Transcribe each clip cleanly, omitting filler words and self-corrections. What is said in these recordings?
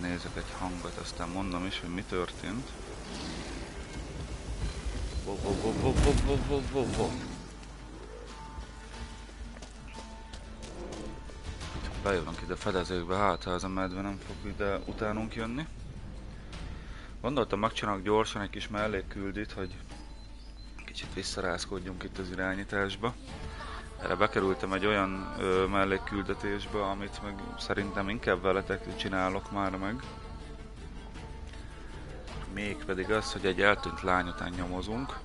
Nézek egy hangot, aztán mondom is, hogy mi történt. Bejövünk ide fedezékbe, hát ha ez a medve nem fog ide utánunk jönni. Gondoltam, megcsinálok gyorsan egy kis mellékküldit, hogy kicsit visszarázkodjunk itt az irányításba. Erre bekerültem egy olyan mellékküldetésbe, amit meg szerintem inkább veletek csinálok már meg. Mégpedig az, hogy egy eltűnt lány után nyomozunk.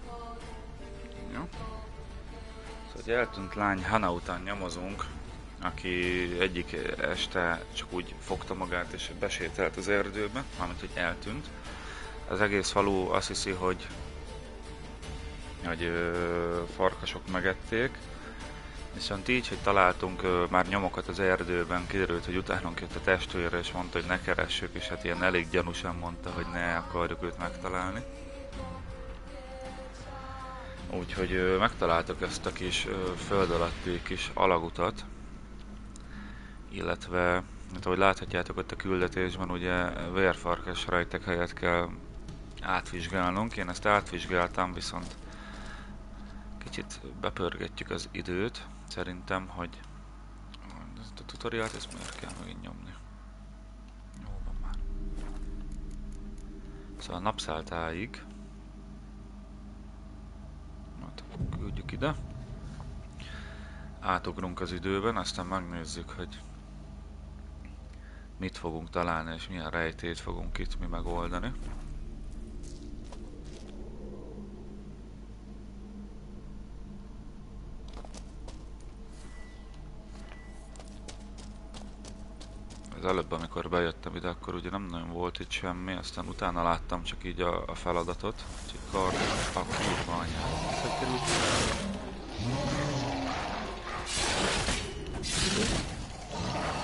Ja. Szóval egy eltűnt lány Hana után nyomozunk, aki egyik este csak úgy fogta magát és besétált az erdőbe, mármint hogy eltűnt. Az egész falu azt hiszi, hogy farkasok megették. Viszont így, hogy találtunk már nyomokat az erdőben, kiderült, hogy utánunk jött a testvére, és mondta, hogy ne keressük, és hát ilyen elég gyanúsan mondta, hogy ne akarjuk őt megtalálni. Úgyhogy megtaláltuk ezt a kis föld alatti kis alagutat, illetve, hát ahogy láthatjátok ott a küldetésben, ugye vérfarkas rejtek helyet kell átvizsgálnunk. Én ezt átvizsgáltam, viszont kicsit bepörgetjük az időt. Szerintem, hogy ezt a tutorialt, ezt miért kell megint nyomni? Jó van már. Szóval napszálltáig. Hát, küldjük ide. Átugrunk az időben, aztán megnézzük, hogy mit fogunk találni, és milyen rejtét fogunk itt mi megoldani. Az előbb, amikor bejöttem ide, akkor ugye nem nagyon volt itt semmi, aztán utána láttam csak így a feladatot. Úgyhogy kard a kurva anyát.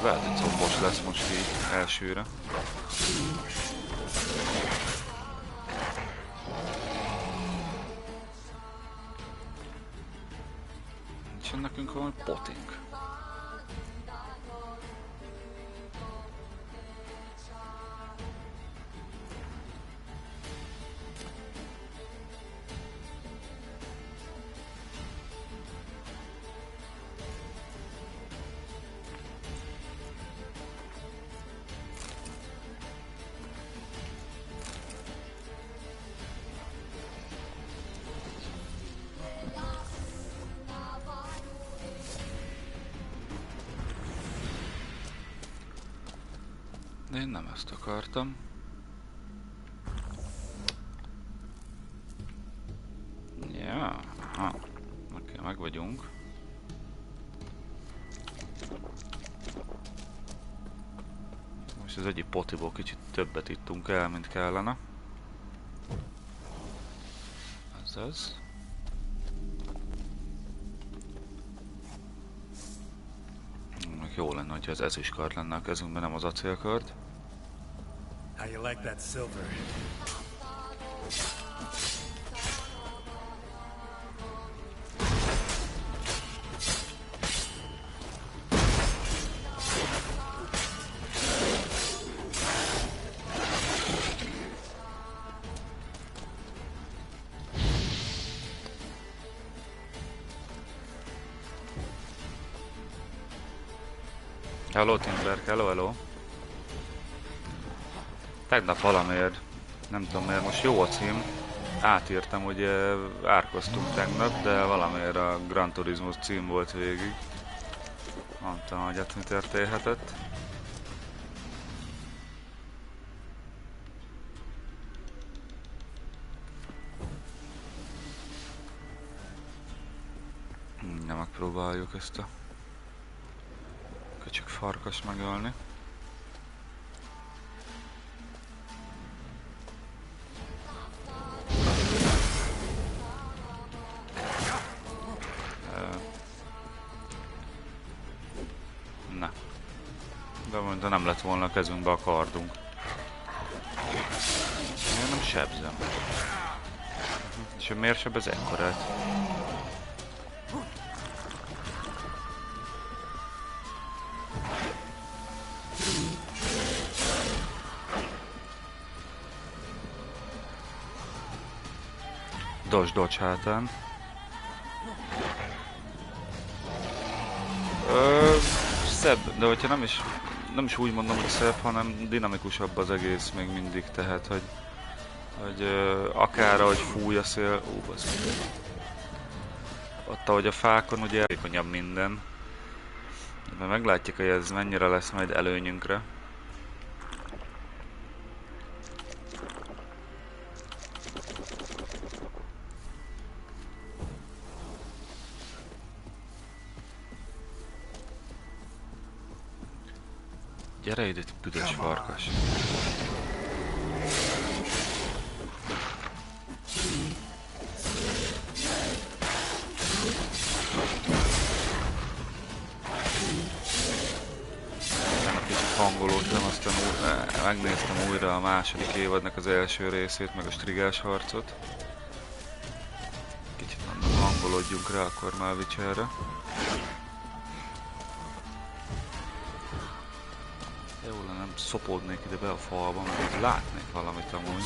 Lehet, hogy combos lesz most így elsőre. Nincsen nekünk valami potink. De én nem ezt akartam. Ja, oké, meg vagyunk. Most az egyik potiból kicsit többet ittunk el, mint kellene. Ez az. Jó lenne, hogyha ez ezüstkard lenne a kezünkben, nem az acélkard. How you like that silver? Hello Timberk, hello. Tegnap valamiért, nem tudom miért, most jó a cím. Átírtam, hogy árkoztunk tegnap, de valamiért a Gran Turismo cím volt végig. Nem tudom, hogy mi történhetett. Nem megpróbáljuk ezt a köcsög farkas megölni. De nem lett volna a kezünkbe a kardunk. Miért nem sebzem? És miért sebez ekkorát? Dodge hátán. Szebb, de hogyha nem is úgy mondom, hogy szebb, hanem dinamikusabb az egész még mindig, tehát hogy akár ahogy fúj a szél, ott ahogy a fákon ugye konyabb minden. De meglátjuk, hogy ez mennyire lesz majd előnyünkre. Gyere ide, büdös farkas! Hangolódtam, aztán megnéztem újra a második évadnak az első részét, meg a strigás harcot. Kicsit mondom, hangolódjunk rá akkor már Witcherre. Jó lenne, nem szopódnék ide be a falba, mert látnék valamit amúgy.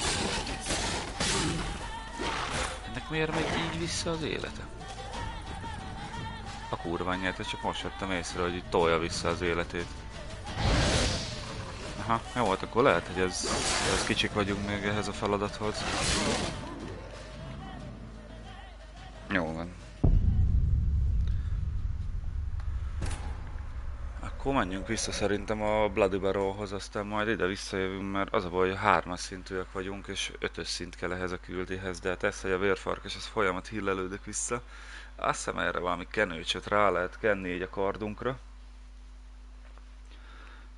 Ennek miért megy így vissza az élete? A kurva anyját, csak most vettem észre, hogy így tolja vissza az életét. Aha, jó volt, akkor lehet, hogy ez kicsik vagyunk még ehhez a feladathoz. Jó van. Akkor menjünk vissza szerintem a Bloody Baróhoz, aztán majd ide visszajövünk, mert az a baj, hogy 3-as szintűek vagyunk, és 5-ös szint kell ehhez a küldihez, de hát ez, hogy a vérfarkas, az folyamat hillelődik vissza. Azt hiszem erre valami kenőcsöt rá lehet kenni így a kardunkra.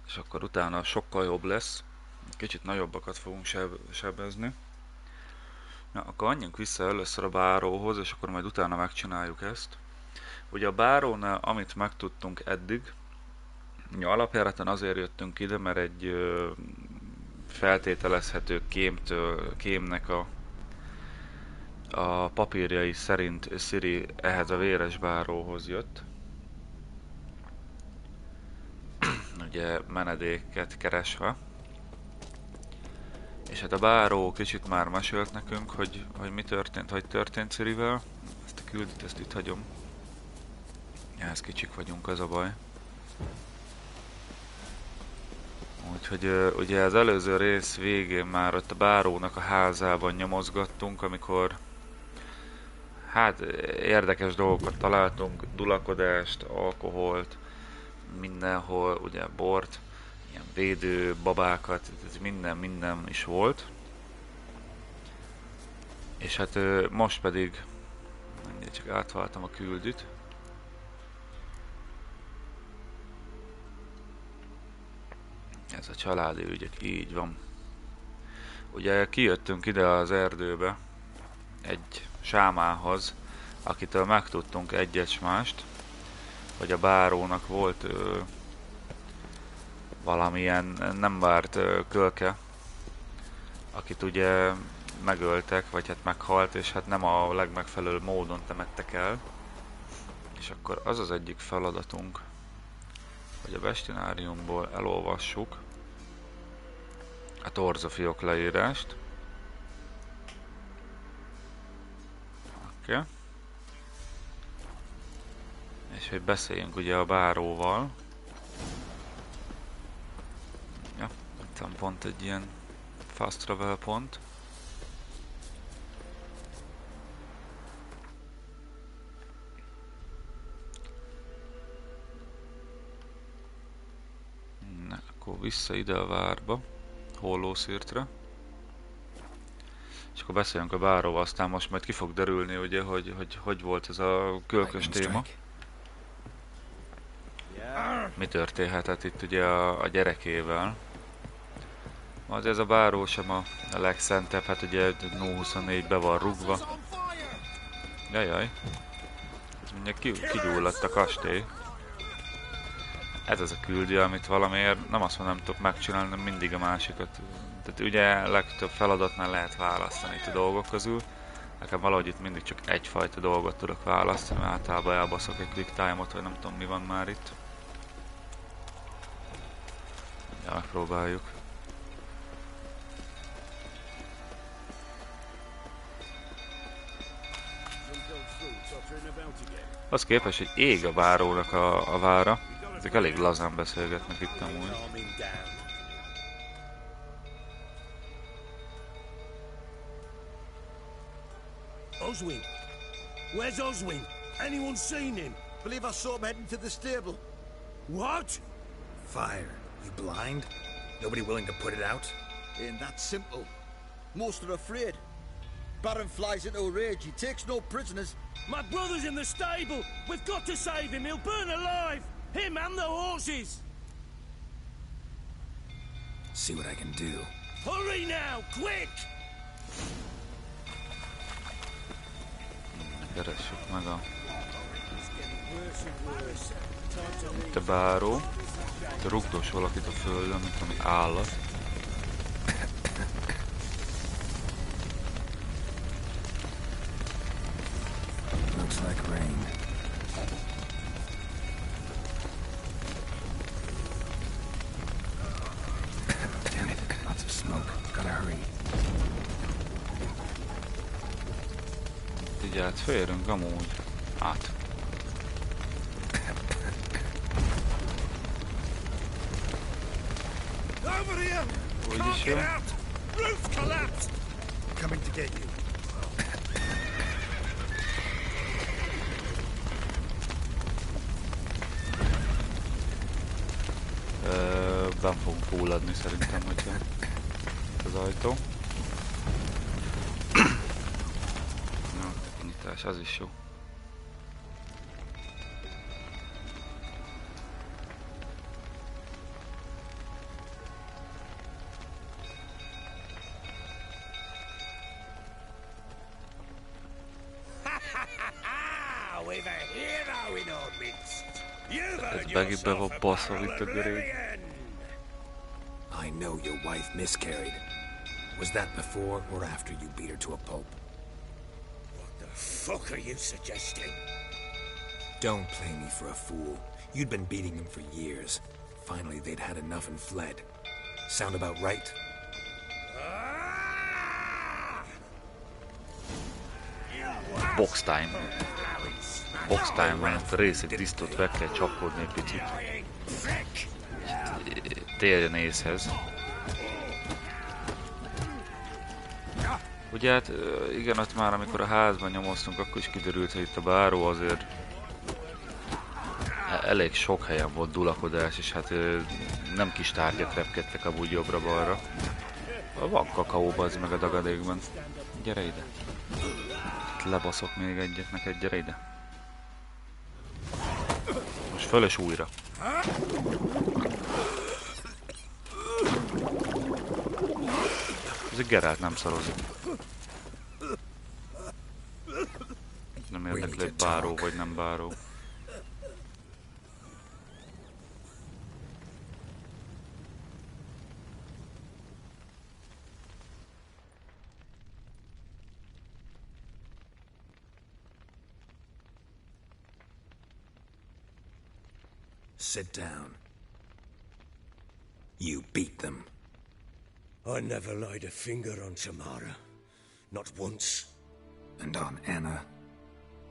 És akkor utána sokkal jobb lesz. Kicsit nagyobbakat fogunk sebezni. Na, akkor menjünk vissza először a báróhoz, és akkor majd utána megcsináljuk ezt. Ugye a bárónál, amit megtudtunk eddig, alapjáraton azért jöttünk ide, mert egy feltételezhető kémnek a papírjai szerint Ciri ehhez a véres báróhoz jött. Ugye menedéket keresve. És hát a báró kicsit már mesélt nekünk, hogy mi történt, hogy történt Cirivel. Ezt a küldit, ezt itt hagyom. Ez kicsik vagyunk, az a baj. Úgyhogy ugye az előző rész végén már ott a bárónak a házában nyomozgattunk, amikor hát érdekes dolgokat találtunk, dulakodást, alkoholt, mindenhol ugye bort, ilyen védő babákat, ez minden is volt. És hát most pedig csak átváltam a küldit. Ez a családi ügyek, így van. Ugye kijöttünk ide az erdőbe egy sámához, akitől megtudtunk egyet-mást, hogy a bárónak volt valamilyen nem várt kölke, akit ugye megöltek, vagy hát meghalt, és hát nem a legmegfelelőbb módon temettek el. És akkor az az egyik feladatunk, hogy a bestináriumból elolvassuk a torzofiok leírást. Oké. És hogy beszéljünk ugye a báróval. Ja, itt van pont egy ilyen fast travel pont. Na, akkor vissza ide a várba, Hollószirtre. És akkor beszéljünk a báróval, aztán most majd ki fog derülni, ugye, hogy volt ez a kölkös téma. Mi történhetett itt ugye a gyerekével. Az ez a báró sem a legszentebb, hát ugye 0-24 be van rúgva. Jajjaj. Ez mindjárt kigyulladt a kastély. Ez az a küldi, amit valamiért nem azt mondom, nem tudok megcsinálni, hanem mindig a másikat. Tehát ugye legtöbb feladatnál lehet választani itt a dolgok közül. Nekem valahogy itt mindig csak egyfajta dolgot tudok választani, mert általában elbaszok egy quick time-ot, vagy nem tudom mi van már itt. Ja, megpróbáljuk. Az képest, hogy ég a bárónak a vára, ezek elég lazán beszélgetnek itt amúgy. Oswin! Where's Oswin? Anyone seen him? Believe I saw him heading to the stable. What? Fire. You blind? Nobody willing to put it out? Ain't that simple. Most are afraid. Baron flies into a rage. He takes no prisoners. My brother's in the stable! We've got to save him! He'll burn alive! Him and the horses! See what I can do. Hurry now! Quick! Keressük meg a... Te báró. Te rugdos valakit a földön, mint ami állat. Looks like rain. Damn it, lots of smoke. Gotta hurry. Így átférünk amúgy. Át. Over here! Úgy Can't is get jó. out! Roof collapsed! Coming to get you. Ben fogunk fulladni szerintem, hogyha az ajtó. Na, nyitás, az is jó. We've a hero in our midst. You've Ez earned megint be yourself van a baszva itt a görény. Barbarian. I know your wife miscarried. Was that before or after you beat her to a pulp? What the fuck are you suggesting? Don't play me for a fool. You'd been beating them for years. Finally, they'd had enough and fled. Sound about right? Box time. Box time van, a részét tisztot be kell csapkodni egy picit. Térjen észhez. Ugye hát igen, ott már amikor a házban nyomoztunk, akkor is kiderült, hogy itt a báró azért elég sok helyen volt dulakodás, és hát nem kis tárgyak repkedtek amúgy jobbra-balra. Van kakaó bazd meg a dagadékban. Gyere ide. Itt lebaszok még egyet neked, gyere ide. Most föl és újra. Ez egy Geralt nem szarozik. Nem érdekli, hogy báró vagy nem báró. Sit down. You beat them. I never laid a finger on Tamara. Not once. And on Anna.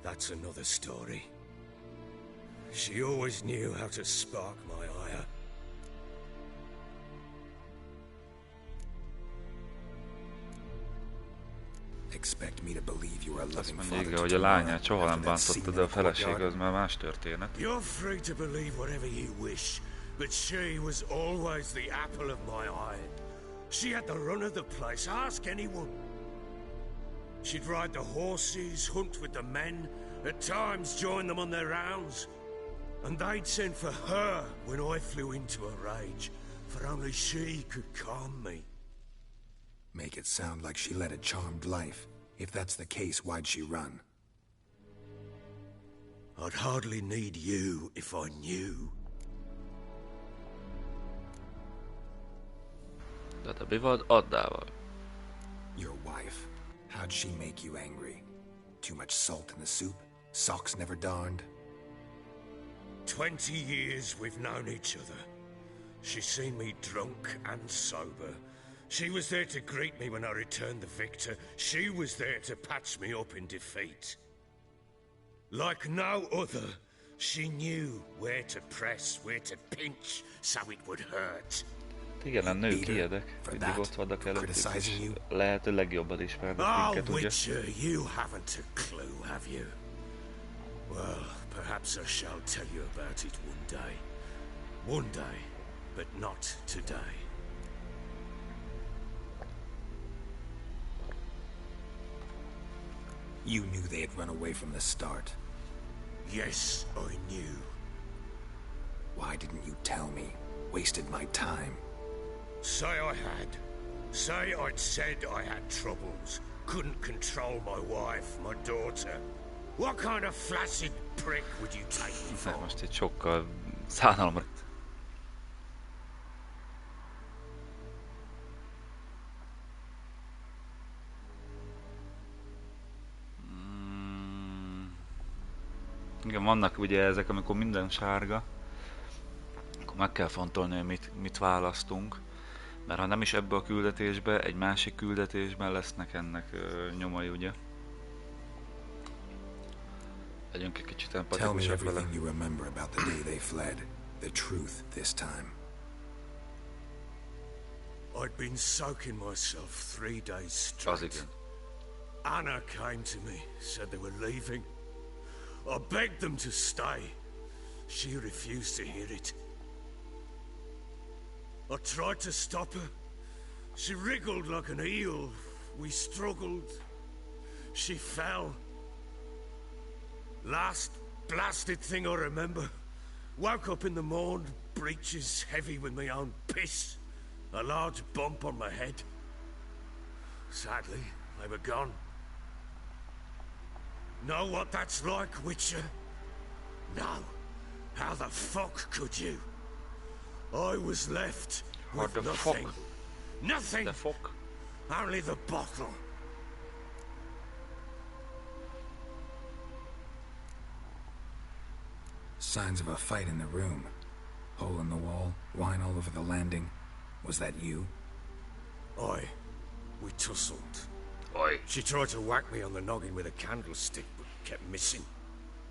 That's another story. She always knew how to spark my ire. Expect me to believe you are a Azt loving mondja, father igen, to hogy a Tamara lányát soha nem after that scene bántotta, in de a the felesége courtyard? az már más történet. You're free to believe whatever you wish, but she was always the apple of my eye. She had the run of the place, ask anyone. She'd ride the horses, hunt with the men, at times join them on their rounds. And they'd send for her when I flew into a rage, for only she could calm me. Make it sound like she led a charmed life. If that's the case, why'd she run? I'd hardly need you if I knew. De te mi van Annával? Your wife. How'd she make you angry? Too much salt in the soup? Socks never darned? 20 years we've known each other. She's seen me drunk and sober. She was there to greet me when I returned the victor. She was there to patch me up in defeat. Like no other, she knew where to press, where to pinch, so it would hurt. Igen, a nők Beat her ilyenek, for mindig that, ott vannak for előttük, és criticizing you. lehető legjobban ismernek Oh, minket, ugye? Witcher, you haven't a clue, have you? Well, perhaps I shall tell you about it one day. One day, but not today. You knew they had run away from the start. Yes, I knew. Why didn't you tell me? Wasted my time. Say I had. Say I'd said I had troubles. Couldn't control my wife, my daughter. What kind of flaccid prick would you take me De for? most itt sokkal szánalomra. Igen, vannak ugye ezek, amikor minden sárga, akkor meg kell fontolni, hogy mit választunk. Mert ha nem is ebbe a küldetésbe, egy másik küldetésben lesznek ennek nyomai, ugye? Legyünk egy kicsit Tell me empatikusak vele. everything you remember about the day they fled. The truth this time. I'd been soaking myself 3 days Az straight. igen. Anna came to me, said they were leaving. I begged them to stay. She refused to hear it. I tried to stop her. She wriggled like an eel. We struggled. She fell. Last blasted thing I remember. Woke up in the morn, breeches heavy with my own piss. A large bump on my head. Sadly, they were gone. Know what that's like, Witcher? No. How the fuck could you? I was left with the nothing. fuck? Nothing! De fok. Only the bottle. Signs of a fight in the room. Hole in the wall, wine all over the landing. Was that you? Aye. We tussled. Oj. She tried to whack me on the noggin with a candlestick, but kept missing.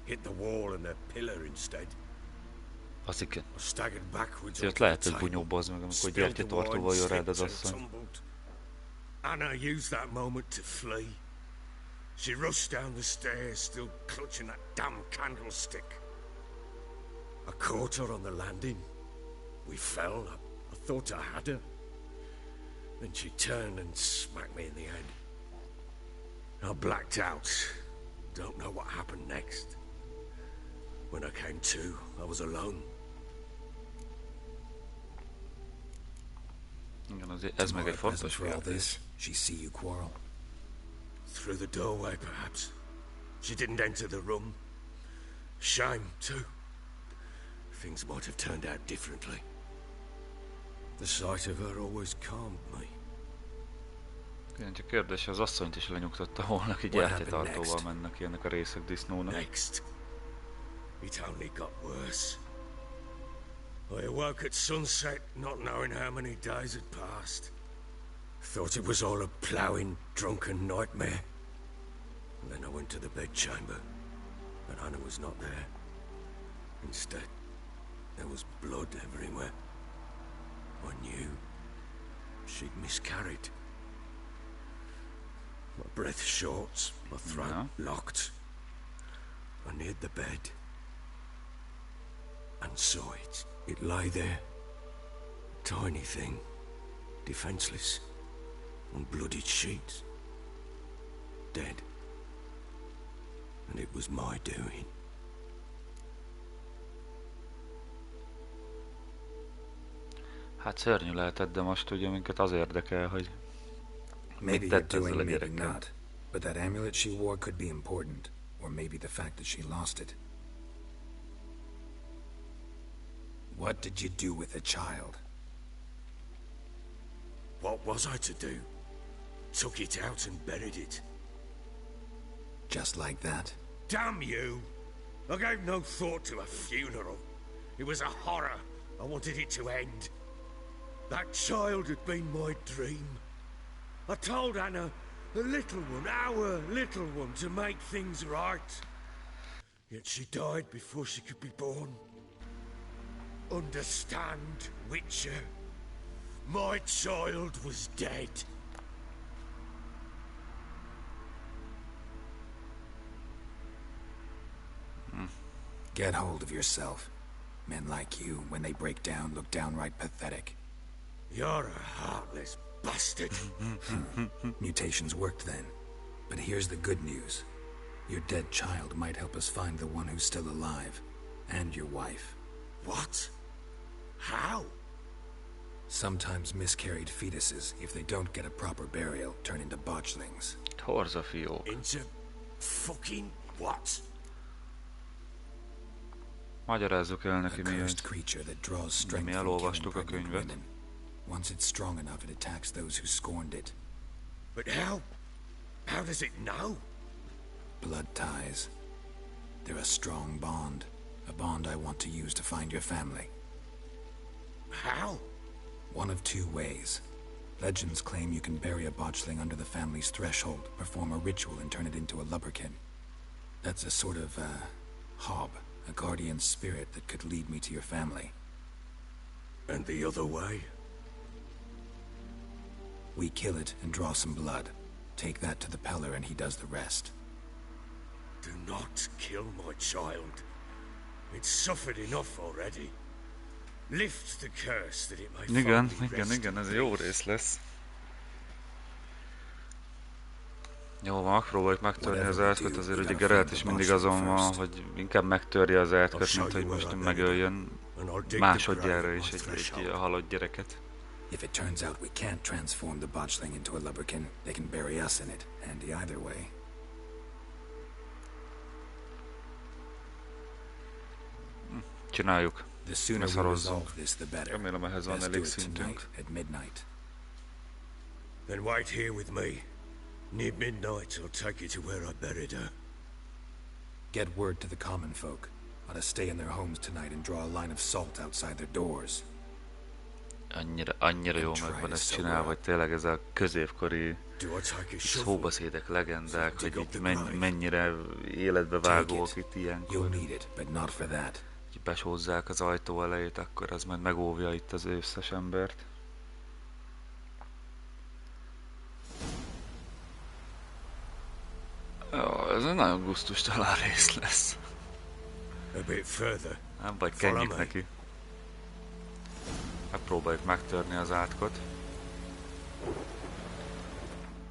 Hit the wall and a pillar instead. Az igen. I staggered backwards Azért onto lehet, the hogy table. bunyóbb az meg, amikor Spilled the wine, gyertyatartóval jön rád az slipped and asszony. tumbled. Anna used that moment to flee. She rushed down the stairs, still clutching that damn candlestick. I caught her on the landing. We fell. I thought I had her. Then she turned and smacked me in the head. I blacked out. Don't know what happened next. When I came to, I was alone. Igen, azért ez meg egy Tomorrow, fontos present for all kérdés. this, she see you quarrel. Through the doorway, perhaps. She didn't enter the room. Shame, too. Things might have turned out differently. The sight of her always calmed me. Igen, csak kérdés, az asszonyt is lenyugtatta volna, aki What gyertyatartóval happened next? mennek ilyenek a részek disznónak. Next, it only got worse. I awoke at sunset, not knowing how many days had passed. Thought it was all a ploughing, drunken nightmare. And then I went to the bedchamber, but Anna was not there. Instead, there was blood everywhere. I knew she'd miscarried. My breath short, my throat locked. I neared the bed and saw it. It lay there, tiny thing, defenseless, on bloodied sheets, dead. And it was my doing. Hát szörnyű lehetett, de most ugye minket az érdekel, hogy Maybe mit you're tett ezzel doing, a maybe gyerekkel. not. But that amulet she wore could be important. Or maybe the fact that she lost it. What did you do with the child? What was I to do? Took it out and buried it. Just like that? Damn you! I gave no thought to a funeral. It was a horror. I wanted it to end. That child had been my dream. I told Anna, the little one, our little one, to make things right. Yet she died before she could be born. Understand, Witcher? My child was dead. Get hold of yourself. Men like you, when they break down, look downright pathetic. You're a heartless bastard. Mutations worked then. But here's the good news. Your dead child might help us find the one who's still alive. And your wife. What? How? Sometimes miscarried fetuses, if they don't get a proper burial, turn into botchlings. Torzafiók. Into fucking what? Magyarázzuk el A neki, mi cursed ez. creature that draws Mi strength from killing elolvastuk a pregnant könyvet. women. Once it's strong enough, it attacks those who scorned it. But how? How does it know? Blood ties. They're a strong bond. A bond I want to use to find your family. How? One of two ways. Legends claim you can bury a botchling under the family's threshold, perform a ritual, and turn it into a lubberkin. That's a sort of, hob. A guardian spirit that could lead me to your family. And the other way? We kill it and draw some blood. Take that to the Peller and he does the rest. Do not kill my child. It's suffered enough already. Lift the curse that it may Igen, finally igen, rest igen, in ez peace. jó rész lesz. Jó, van, megpróbáljuk megtörni az átköt, azért ugye Geralt is mindig azon van, hogy inkább megtörje az átköt, mint hogy most megöljön másodjára is egy halott gyereket. If it turns out we can't transform the botchling into a lubberkin, they can bury us in it. Handy either way. Csináljuk. The sooner we Leszarozzunk. resolve this, the better. Remélem ehhez van Best do elég it szintünk. tonight at midnight. Then wait here with me. Near midnight, I'll take you to where I buried her. Get word to the common folk. Ought to stay in their homes tonight and draw a line of salt outside their doors. Annyira jó meg van ezt csinálva, hogy tényleg ez a középkori Do I take a shovel? szóbeszédek, legendák, hogy itt mennyire életbe vágóak itt You'll ilyenkor. need it, but not for that. Hogy besózzák az ajtó elejét, akkor az majd megóvja itt az összes embert. Jó, ez egy nagyon gusztustalan rész lesz. A bit further. Nem vagy, Follow kenjük me. neki. Megpróbáljuk megtörni az átkot.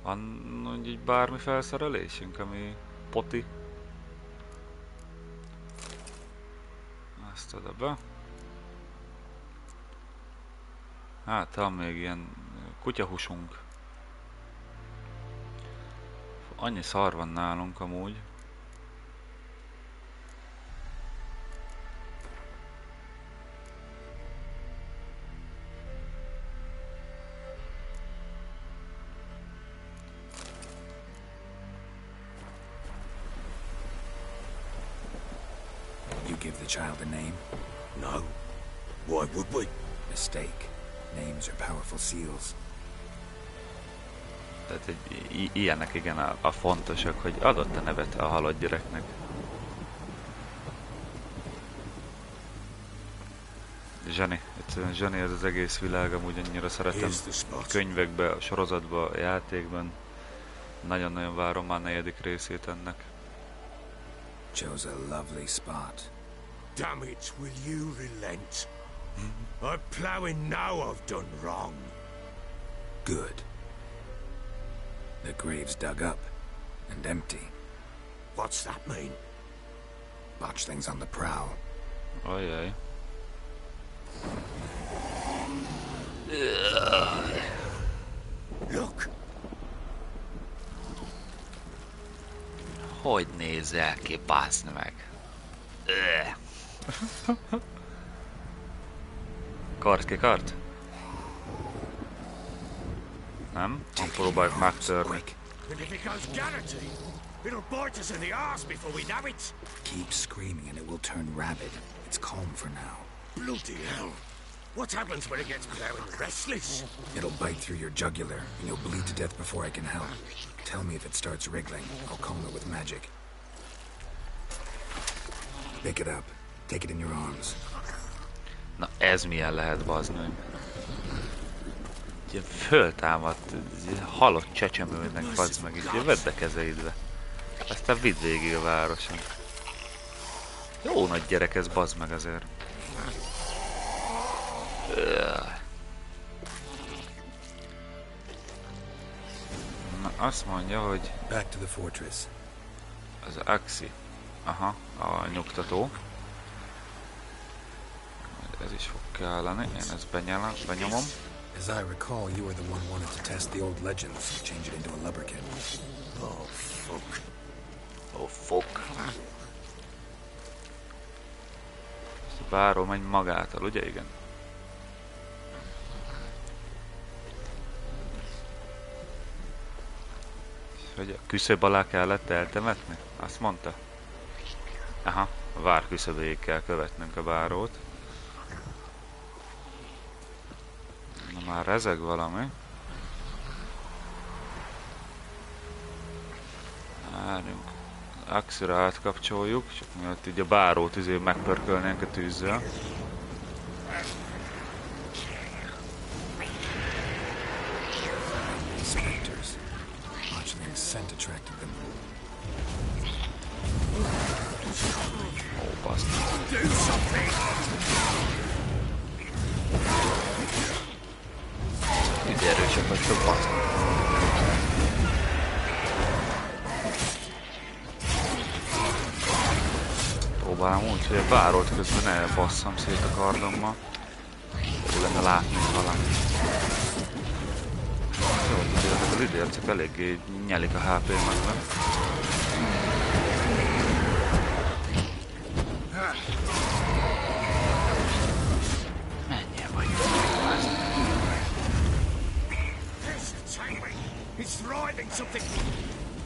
Van úgy így bármi felszerelésünk, ami poti? Ezt oda be. Hát, van még ilyen kutyahúsunk. Annyi szar van nálunk amúgy. You give the child a name? No. Why would we? Mistake. Names are powerful seals. Tehát ilyenek igen a fontosak, hogy adott a nevet a halott gyereknek. Zseni, egyszerűen zseni ez az egész világ, amúgy annyira szeretem Here's the spot. könyvekbe, a sorozatba, a játékban. Nagyon-nagyon várom már 4. részét ennek. Chose a lovely spot. Damn it, will you relent? I'm ploughing now I've done wrong. Good. The grave's dug up and empty. What's that mean? Botchlings on the prowl. Ajjaj. Look, Hogy nézel ki, baszd meg? Kart ki, kart? Nem? Próbáljuk megtörni. Quick. and if it goes guaranteed, it'll bite us in the arse before we know it. Keep screaming and it will turn rabid. It's calm for now. Bloody hell. What happens when it gets plowing restless? It'll bite through your jugular and you'll bleed to death before I can help. Tell me if it starts wriggling. I'll calm it with magic. Pick it up. Take it in your arms. Na ez milyen lehet, bazd meg. Ugye föltámadt, halott csecsemőnek, bazd meg, így vedd a kezeidbe. Aztán vidd végig a városon. Jó nagy gyerek ez, bazd meg azért. Na azt mondja, hogy Back to the fortress. az Axi. Aha, a nyugtató. Ez is fog kelleni, én ezt benyomom. As I recall, you were the one wanted to test the old legends, change it into a lubberkin. Oh, fuck. Oh, fuck. Ezt a báró megy magától, ugye? Igen. Hogy a küszöb alá kellett eltemetni? Azt mondta? Aha, a vár küszöbéig kell követnünk a bárót. Na már rezeg valami. Várjunk. Axira átkapcsoljuk, csak miatt így a bárót megpörkölnénk a tűzzel. Scent attracted them. Ó, baszd. Do something! Ide erősek vagytok, baszd. Próbálom úgy, hogy a bárót közben ne basszam szét a kardommal. Jó lenne látni valamit. Jó, hogy ezek az idércek eléggé nyelik a HP-mekben. Menjél vagy.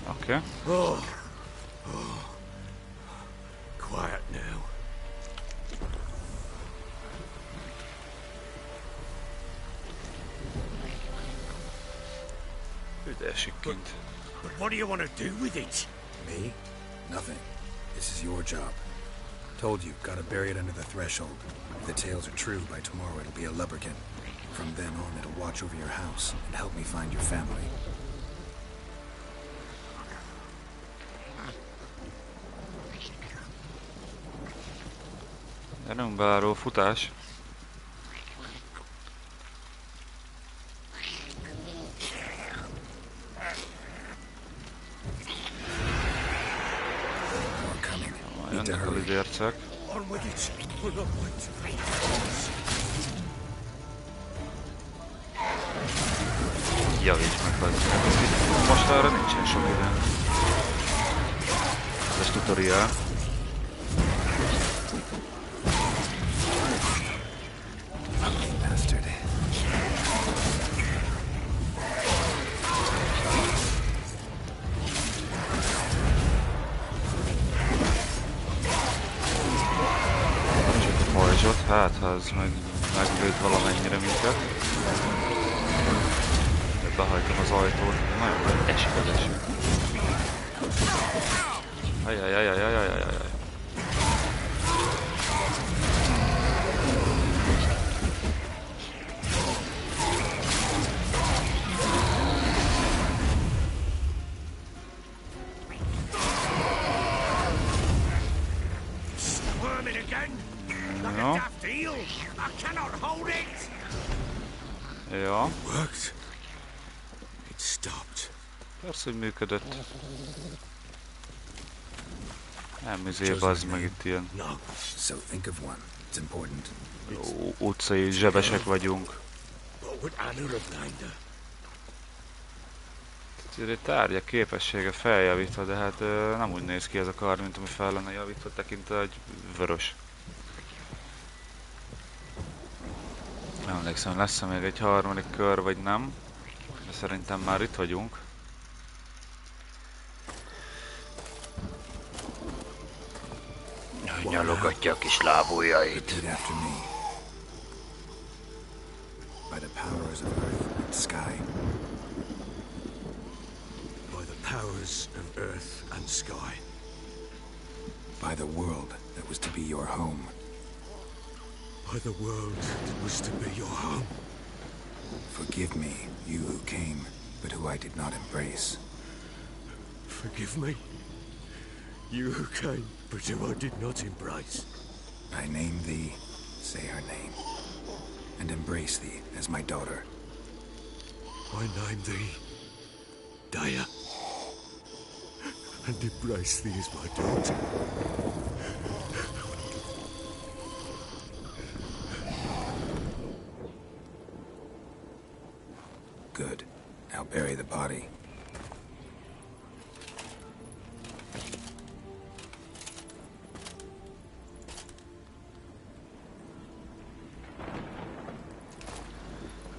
Oké. Quiet now. Üdesik kint. But what do you want to do with it? Me? Nothing. This is your job. Told you, gotta bury it under the threshold. If the tales are true, by tomorrow it'll be a lubberkin. From then on, it'll watch over your house and help me find your family. Gyerünk báró, futás. Jönnek a lidércek. On with it. We're not going to. Javíts meg, bazd meg. Most arra nincsen sok idő. Ez a tutorial. Bastard. Csak a pajzsot, hát ha az meglőtt valamennyire minket. Behajtom az ajtót, nagyon nagy esik az eső. Ajajajajajajajajaj. Squirming again? Like a daft eel? I cannot hold it! Ja, Worked. It stopped. persze, hogy működött. Nem bazd meg itt ilyen No. So think of one. It's important. utcai zsebesek vagyunk. What would Anna have named her? Egy tárgya képessége feljavítva, de hát nem úgy néz ki ez a kard, mint ami fel lenne javítva, tekintve, hogy vörös. Nem emlékszem, lesz-e még egy harmadik kör, vagy nem. De szerintem már itt vagyunk. Nyalogatja a kis lábujjait. Repeat after me. By the powers of earth and sky. By the powers of earth and sky. By the world that was to be your home. By the world that was to be your home. Forgive me, you who came, but who I did not embrace. Forgive me. You who came, but who I did not embrace. I name thee, say her name, and embrace thee as my daughter. I name thee Daya, and embrace thee as my daughter. Good. Now bury the body.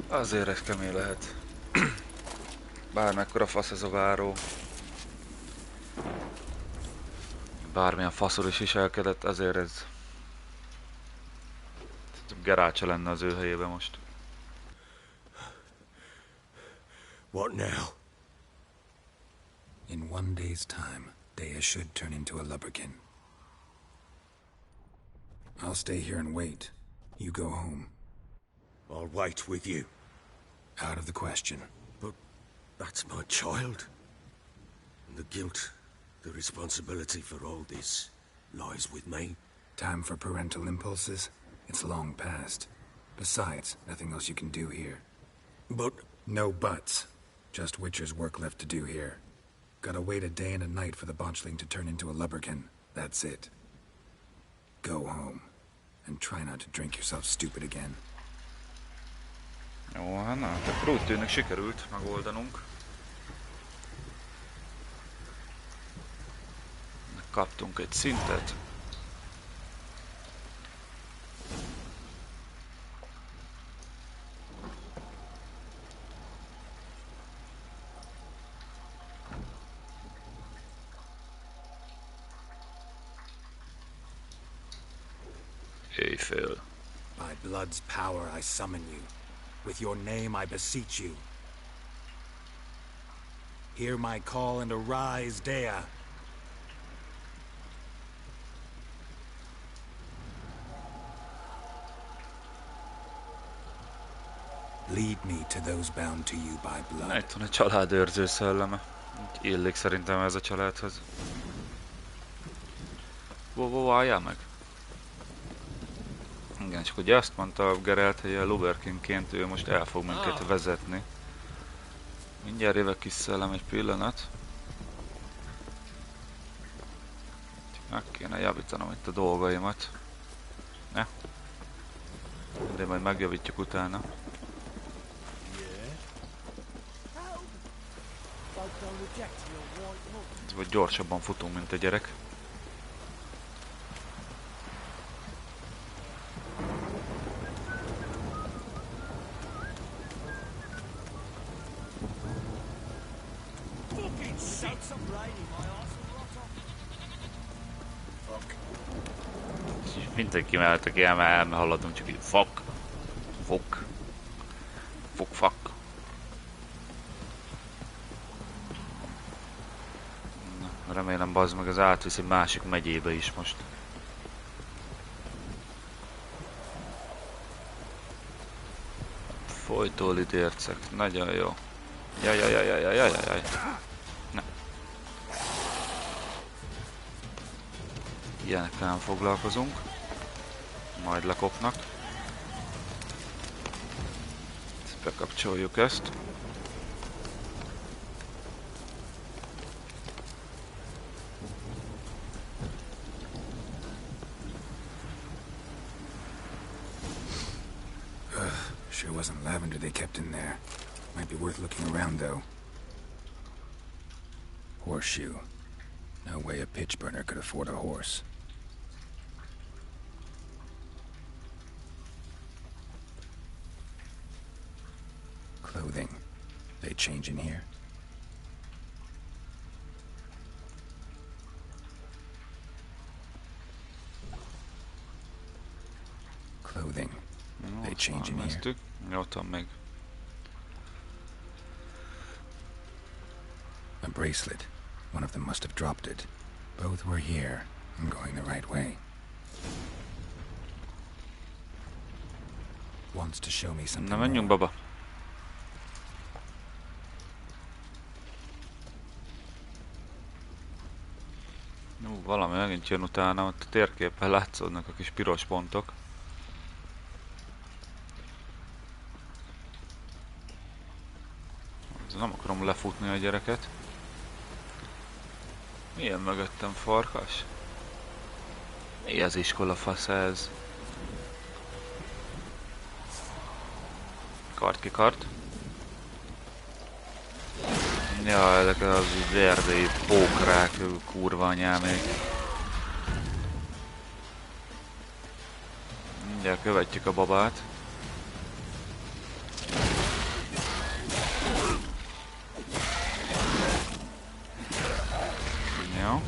Azért ez kemény lehet. Bármekkora fasz ez a váró. Bármilyen faszul is viselkedett, azért ez... Gerácsa lenne az ő helyében most. What now? In one day's time, Dea should turn into a lubberkin. I'll stay here and wait. You go home. I'll wait with you. Out of the question. But that's my child. And the guilt, the responsibility for all this lies with me. Time for parental impulses? It's long past. Besides, nothing else you can do here. But... No buts. Just Witcher's work left to do here. Gotta wait a day and a night for the botchling to turn into a lubberkin. That's it. Go home. And try not to drink yourself stupid again. Jó, hát na, akkor úgy tűnik sikerült megoldanunk. Kaptunk egy szintet. Éjfél. By blood's power I summon you. With your name I beseech you. Hear my call and arise, Dea. Lead me to those bound to you by blood. Itt van a családőrző szelleme. Illik szerintem ez a családhoz. Álljál meg! Igen, csak ugye azt mondta Geralt, hogy a Lubberkinként ő most el fog minket vezetni. Mindjárt jövök kis szellem, egy pillanat. Meg kéne javítanom itt a dolgaimat. Ne? De majd megjavítjuk utána. Vagy gyorsabban futunk, mint a gyerek. Mindenki mellett, aki elmehaladunk, csak így fuck. Na, remélem bazd meg az átvisz egy másik megyébe is most. Folytólit ércek, nagyon jó. Jaj. Ne. Ilyenekkel nem foglalkozunk. Majd lekopnak. Bekapcsoljuk ezt. Sure wasn't lavender they kept in there. Might be worth looking around, though. Horseshoe. No way a pitch burner could afford a horse. Clothing. They change in here? Clothing. They change in here? Nyoltan meg. A bracelet. One of them must have dropped it. Both were here. I'm going the right way. Wants to show me something Na menjünk, more. baba. Valami megint jön utána, ott a térképen látszódnak a kis piros pontok. Nem akarom lefutni a gyereket. Milyen mögöttem farkas? Mi az iskola fasz ez? Kard ki kard. Ja, ezek az verdei pókrák, kurva anyámék. Mindjárt követjük a babát. Jó.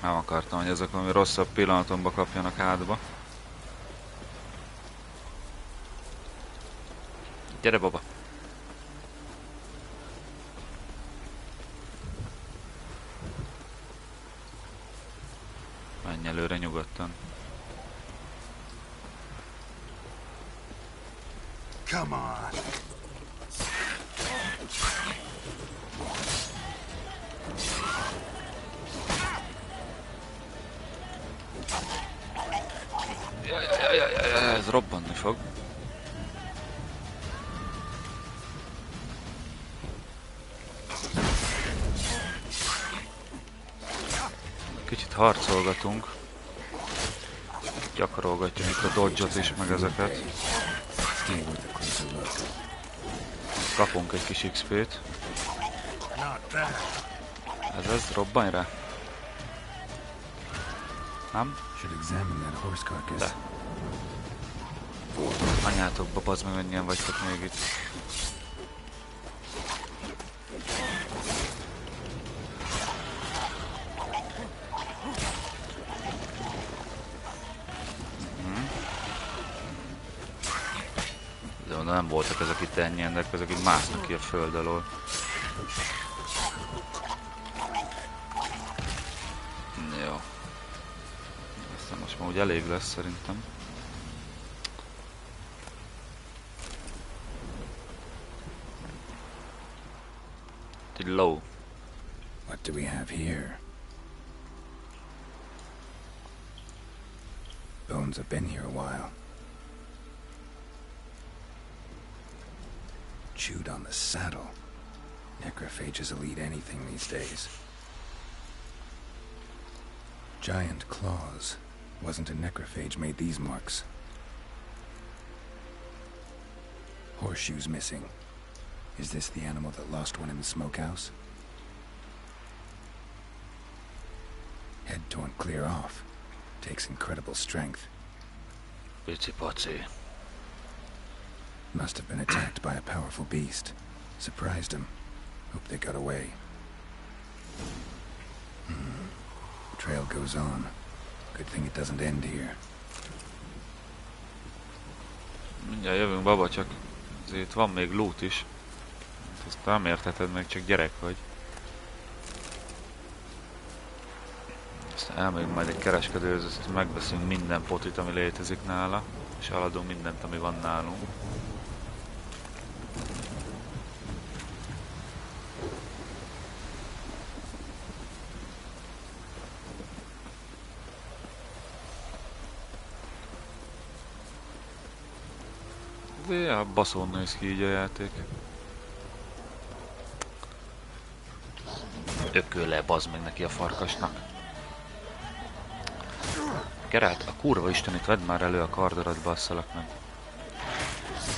Nem akartam, hogy ezek valami rosszabb pillanatomba kapjanak hátba. Gyere, baba! Menj előre nyugodtan. Come on. Jaj, ez robbanni fog. Kicsit harcolgatunk. Gyakorolgatjuk itt a dodge-ot is, meg ezeket. Kapunk egy kis XP-t. Ez robbanj rá. Nem? De. Anyátokba, bazd meg, mennyien vagytok még itt. De nem voltak ezek itt ennyien, de ezek itt másznak ki a föld alól. Jó. Aztán most már úgy elég lesz szerintem. Low. What do we have here? Bones have been here a while. Chewed on the saddle. Necrophages will eat anything these days. Giant claws. Wasn't a necrophage made these marks. Horseshoes missing. Is this the animal that lost one in the smokehouse? Head torn clear off. Takes incredible strength. Pici-paci. Must have been attacked by a powerful beast. Surprised him. Hope they got away. Trail goes on. Good thing it doesn't end here. Mindjárt jövünk, baba, csak azért van még loot is. Ezt nem értheted meg, csak gyerek vagy. Aztán elmegyünk majd egy kereskedőhöz, azt megveszünk minden potit, ami létezik nála, és eladunk mindent, ami van nálunk. De baszón néz ki így a játék. Ököl le, bazd meg neki a farkasnak. Geralt, a kurva istenit, vedd már elő a kardorat, basszalak meg.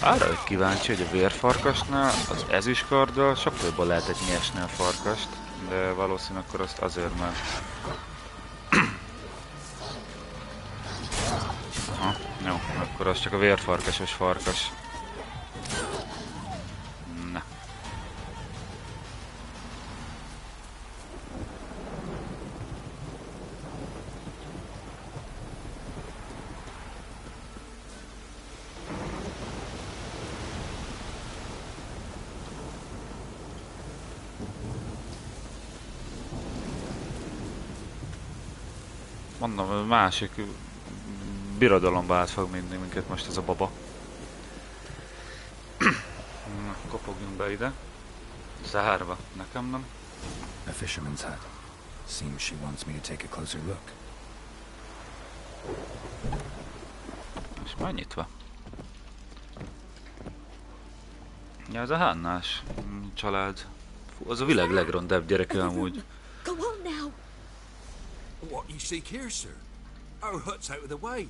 Arra vagyok kíváncsi, hogy a vérfarkasnál az ezüstkarddal sokkal jobban lehetett nyesni a farkast, de valószínűleg akkor azt azért, mert... Aha, jó, akkor az csak a vérfarkasos farkas. Na. Mondom, a másik birodalomba át fog minni minket most ez a baba. Na, kopogjunk be ide. Zárva, nekem nem. A fisherman's hut. Seems she wants me to take a closer look. És már nyitva. Ja, ez a Hannás család. Fú, az a világ legrondebb gyereke amúgy. Go on now. What you seek here, sir? Our hut's out of the way.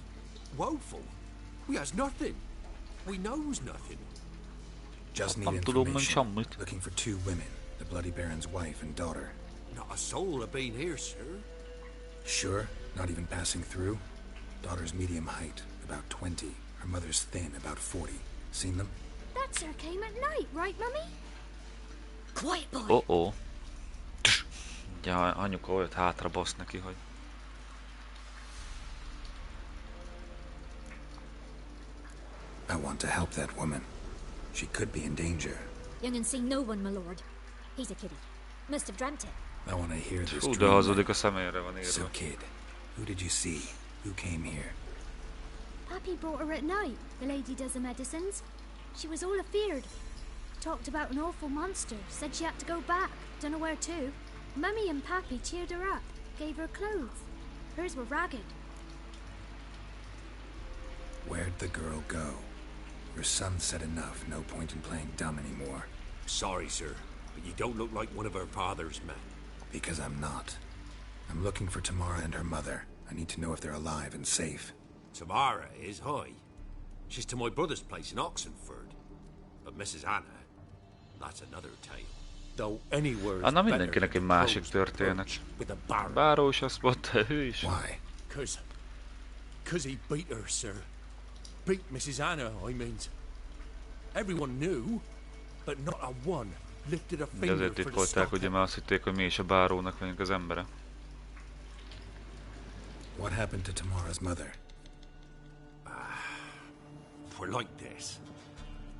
Woeful. We has nothing. We knows nothing. Just need Nem tudom information. semmit. Looking for 2 women, the Bloody Baron's wife and daughter. Not a soul have been here, sir. Sure? Not even passing through? Daughter's medium height, about 20. Her mother's thin, about 40. Seen them? That sir came at night, right, Mummy? Quiet, boy. Oh-oh. Ja, anyuka olyat hátra basz neki, hogy... I want to help that woman. She could be in danger. Young and seen no one, my lord. He's a kiddie. Must have dreamt it. I want to hear this Hú, de dream. hazudik a szemére van írva. So, kid, who did you see? Who came here? Pappy brought her at night. The lady does the medicines. She was all afeared. Talked about an awful monster. Said she had to go back. Don't know where to. Mummy and Pappy cheered her up. Gave her clothes. Hers were ragged. Where'd the girl go? Your son said enough. No point in playing dumb anymore. Sorry, sir, but you don't look like one of her father's men. Because I'm not. I'm looking for Tamara and her mother. I need to know if they're alive and safe. Tamara is high. She's to my brother's place in Oxenford. But Mrs. Anna, that's another tale. Though anywhere Anna mindenkinek egy másik történet. With a báró. Báró is azt mondta, ő is. Why? Cause he beat her, sir. Beat Mrs. Anna, I mean. Everyone knew, but not a one lifted a De finger azért for to titkolták, stop ugye, him. mert azt hitték, hogy mi is a bárónak vagyunk az embere. What happened to Tamara's mother? For like this.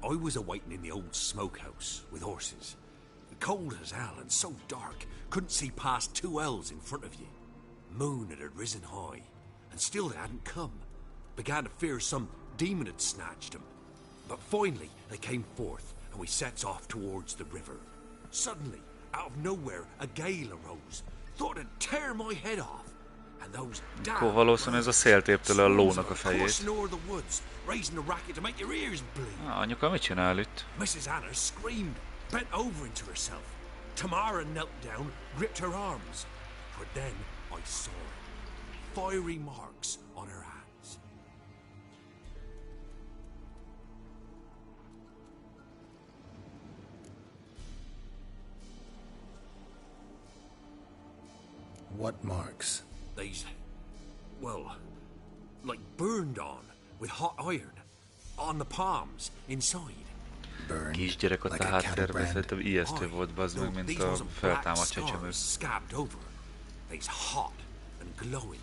I was awaiting in the old smokehouse with horses. Cold as hell and so dark, couldn't see past 2 ells in front of you. Moon had risen high, and still they hadn't come. Began to fear some demon had snatched them. But finally they came forth, and we sets off towards the river. Suddenly, out of nowhere, a gale arose. Thought it'd tear my head off. And those Akkor valószínűleg ez a szél tépte le a lónak a fejét. coursing over the woods, raising a racket to make your ears bleed. Anyuka mit csinál itt? Mrs. Anna screamed, bent over into herself. Tamara knelt down, gripped her arms. For then I saw it. Fiery marks on her hands. What marks? These, well, like burned on with hot iron. On the palms, inside. Burned Kisgyerek ott like a a háttérben, cattle brand. szerintem ijesztő volt, bazd meg, mint These a wasn't feltámadt black csecsemő. stars scabbed over. They's hot and glowing,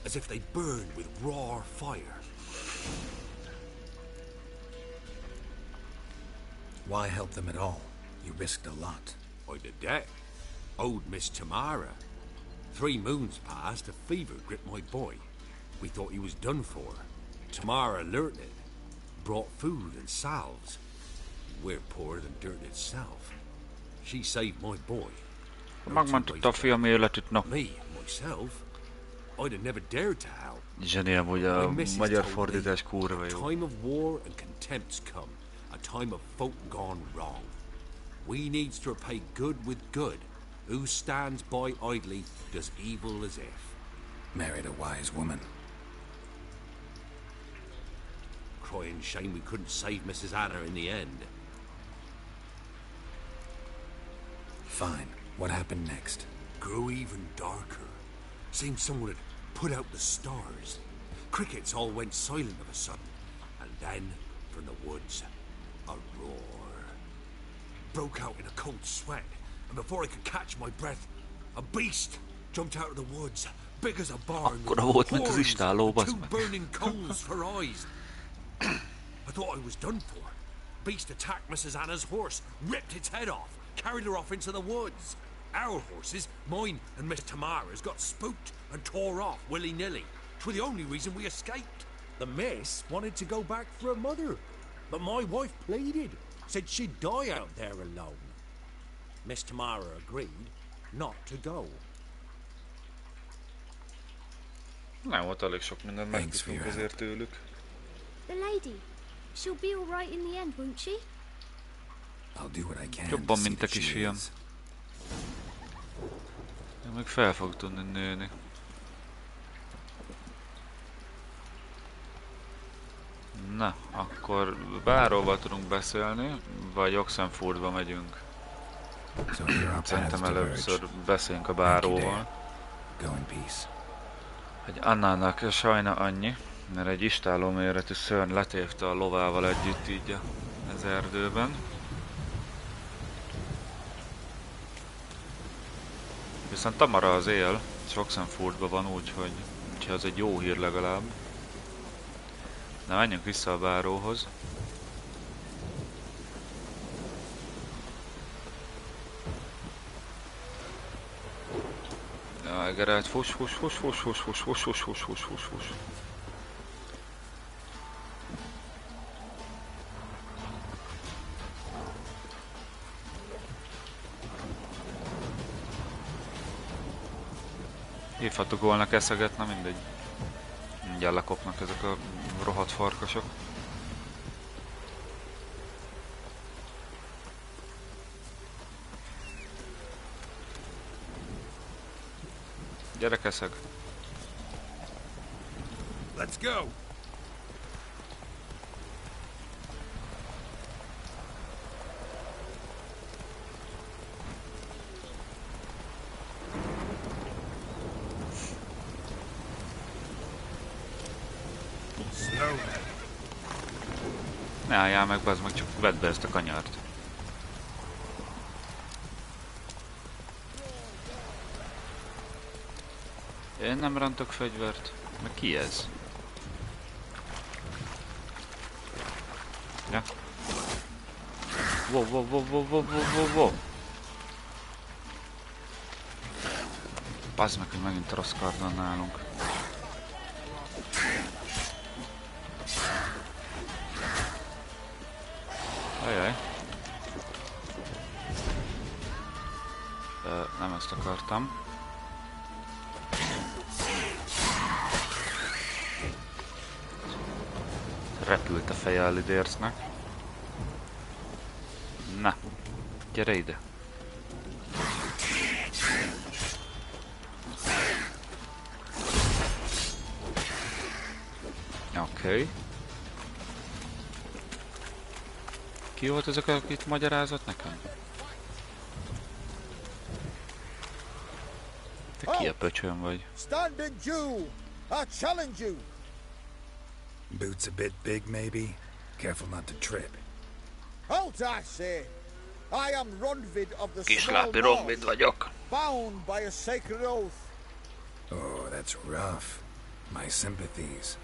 as if they burned with raw fire. Why help them at all? You risked a lot. I'd a debt. Owed Miss Tamara. 3 moons passed, a fever gripped my boy. We thought he was done for. Tamara learnt it. Brought food and salves. We're poorer than dirt itself. She saved my boy. Megmentotta a fiam életét, no. Me, myself, I'd have never dared to help. Zseni, amúgy a When Mrs. magyar told fordítás me, kurva a jó. time of war and contempt's come. A time of folk gone wrong. We needs to repay good with good. Who stands by idly does evil as if. Married a wise woman. Crying shame we couldn't save Mrs. Anna in the end. Fine. What happened next? Grew even darker. Seemed someone had put out the stars. Crickets all went silent of a sudden. And then, from the woods, a roar. Broke out in a cold sweat. And before I could catch my breath, a beast jumped out of the woods. Big as a barn, with Akkora volt, mint az horns istálló, and bazd 2 meg. burning coals for eyes. I thought I was done for. Beast attacked Mrs. Anna's horse, ripped its head off, carried her off into the woods. Our horses, mine and Miss Tamara's, got spooked and tore off willy-nilly. 'Twere the only reason we escaped. The miss wanted to go back for her mother, but my wife pleaded, said she'd die out there alone. Miss Tamara agreed not to go. Nem volt elég sok mindent megtudtunk azért tőlük. The lady, she'll be all right in the end, won't she? I'll do what I can. Jobban, mint a kisfiam. Ő még fel fog tudni nőni. Na, akkor báróval tudunk beszélni, vagy Oxenfordba megyünk. Szerintem először beszéljünk a báróval. Egy Annának sajna annyi, mert egy istálló méretű szörny letépte a lovával együtt így az erdőben. Viszont Tamara az él, és Oxenfordban van, úgyhogy az egy jó hír legalább. Na, menjünk vissza a báróhoz. Jaj, Geralt, fuss. Hívhatok volna keszeget, na mindegy. Mindjárt lekopnak ezek a rohadt farkasok. Gyere, keszeg! Let's go! Ne álljál meg, bazd meg, csak vedd be ezt a kanyart. Én nem rántok fegyvert. Meg ki ez? Ja. Wow. Bazd meg, hogy megint rossz kard van nálunk. Ajaj. Nem ezt akartam. Repült a feje a lidércnek. Na, gyere ide. Oké. Ki volt ezek, akit magyarázott nekem? Te ki a pöcsön vagy? Stand in Jew! I challenge you! Boots a bit big, maybe? Careful not to trip. Halt, I say! I am Ronvid of the Kislápi Small Ronvid North, vagyok. bound by a sacred oath. Oh, that's rough. My sympathies.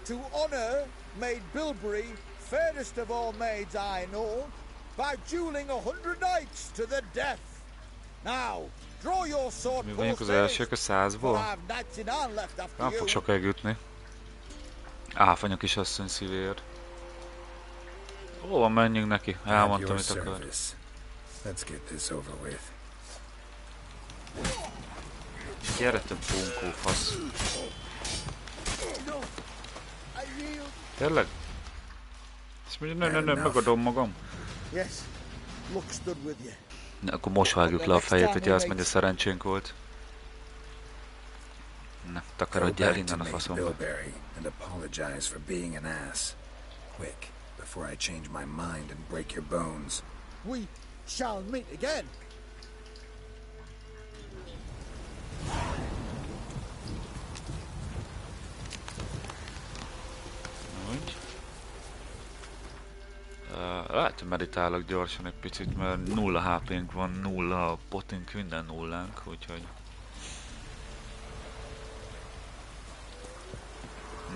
To honor Maid Bilberry, fairest of all maids I know, by dueling 100 knights to the death. Now, draw your sword Mi vagyunk az post elsők a 100-ból? I've 99 left after Nem fog you. sokáig jutni. Áfanya kisasszony szívéért. Hova menjünk neki? Elmondtam, mit akar. Let's get this over with. Gyere te bunkó fasz. Tényleg? Ezt mondja, nem, megadom magam. Yes, luck stood with you. Na, akkor most vágjuk le a fejét, hogyha azt mondja, szerencsénk volt. Na, takarodj el innen a faszomba. And apologize for being an ass. Quick, before I change my mind and break your bones. We shall meet again. Úgy. Lehet, hogy meditálok gyorsan egy picit, mert 0 HP-nk van, 0 a potink, minden nullánk, úgyhogy...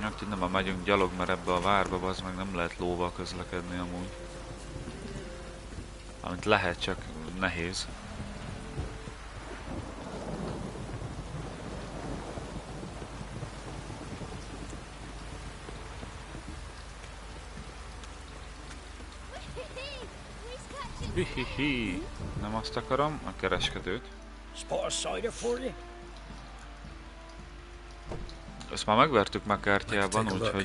Hát innen már megyünk gyalog, mert ebbe a várba az meg nem lehet lóval közlekedni amúgy. Amit lehet, csak nehéz. Hihihi. Nem azt akarom, a kereskedőt. Spot a cider for you? Ezt már megvertük már kártyában, Let's take a look.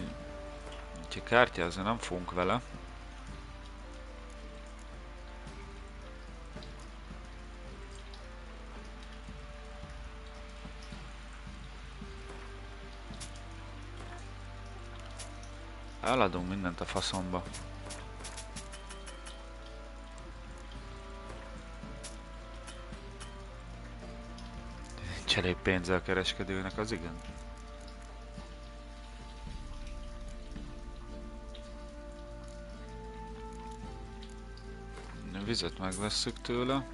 úgyhogy kártyázni nem fogunk vele. Eladunk mindent a faszomba. Nincs elég pénze a kereskedőnek, az igen. Vizet megvesszük tőle.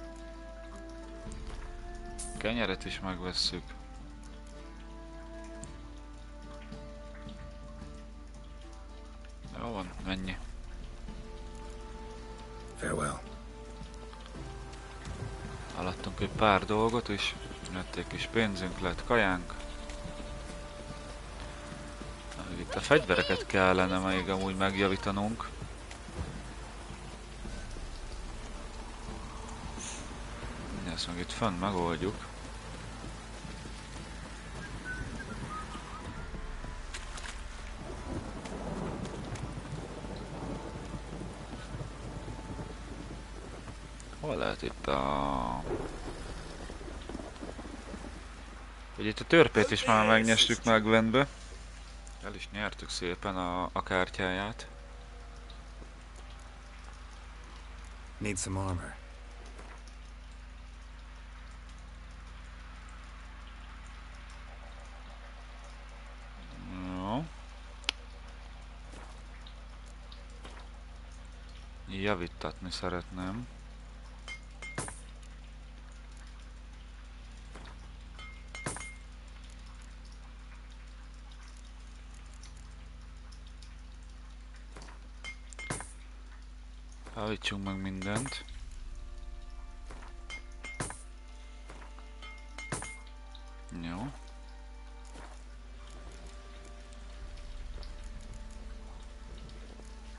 Kenyeret is megvesszük. Jó van, ennyi. Farewell. Alattunk egy pár dolgot is. Lett egy kis pénzünk, lett kajánk. Itt a fegyvereket kellene még amúgy megjavítanunk. Ezt meg itt fönn megoldjuk. Hol lehet itt a... Hogy itt a törpét is már megnyertük megvendbe. El is nyertük szépen a kártyáját. Need some armor. Jó. Javítatni szeretném. Javítsunk meg mindent. Jó.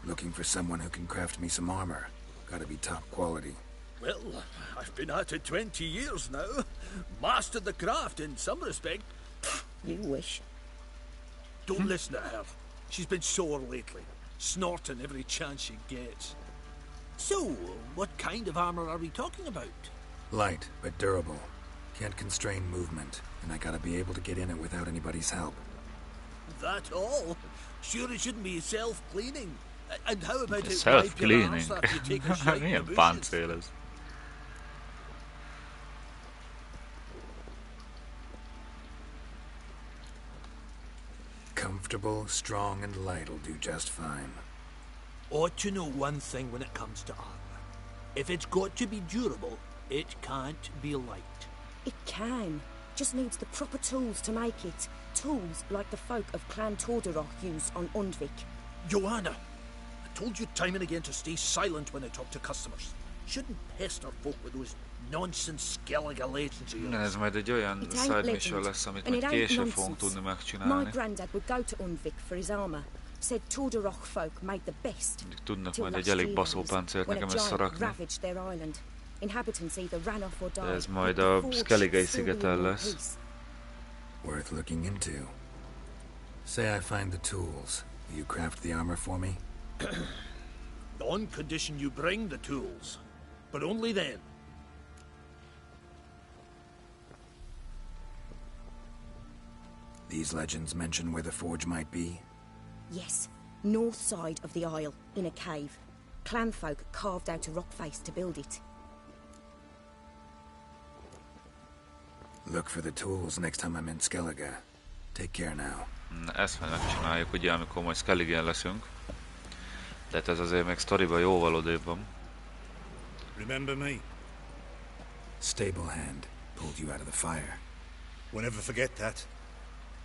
Looking for someone who can craft me some armor. Gotta be top quality. Well, I've been at it 20 years now. Mastered the craft in some respect. You wish. Don't listen to her. She's been sore lately, snorting every chance she gets. So, what kind of armor are we talking about? Light, but durable. Can't constrain movement, and I gotta be able to get in it without anybody's help. That all? Sure it shouldn't be self-cleaning. And how about it wipe your Self-cleaning. arse after you take a shite in the Milyen bushes? páncél ez? Comfortable, strong, and light'll do just fine. Ought to know one thing when it comes to armor. If it's got to be durable, it can't be light. It can. Just needs the proper tools to make it. Tools like the folk of Clan Torderoch use on Undvik. Joanna, I told you time and again to stay silent when I talk to customers. Shouldn't pester folk with those nonsense Skellige legends of Igen, yours. ez majd egy olyan It ain't side mission legend, lesz, amit and majd it ain't később fogunk nonsense. tudni My megcsinálni. granddad would go to Undvik for his armor. Said Torderoch folk made the best. Mindig tudnak Till majd egy last elég baszó years, páncélt when a nekem giant összerakni. ravaged their island. Inhabitants either ran off or died. Ez majd with the a forge Skellige still szigeten being in lesz. peace. Worth looking into. Say I find the tools. Will you craft the armor for me? On condition you bring the tools. But only then. These legends mention where the forge might be? Yes, north side of the isle, in a cave. Clanfolk carved out a rock face to build it. Look for the tools next time I'm in Skellige. Take care now. Na, ezt majd megcsináljuk, ugye, amikor majd Skelligen leszünk. De hát ez azért még sztoriban jóval odébb van. Remember me? Stable hand pulled you out of the fire. Won't ever forget that.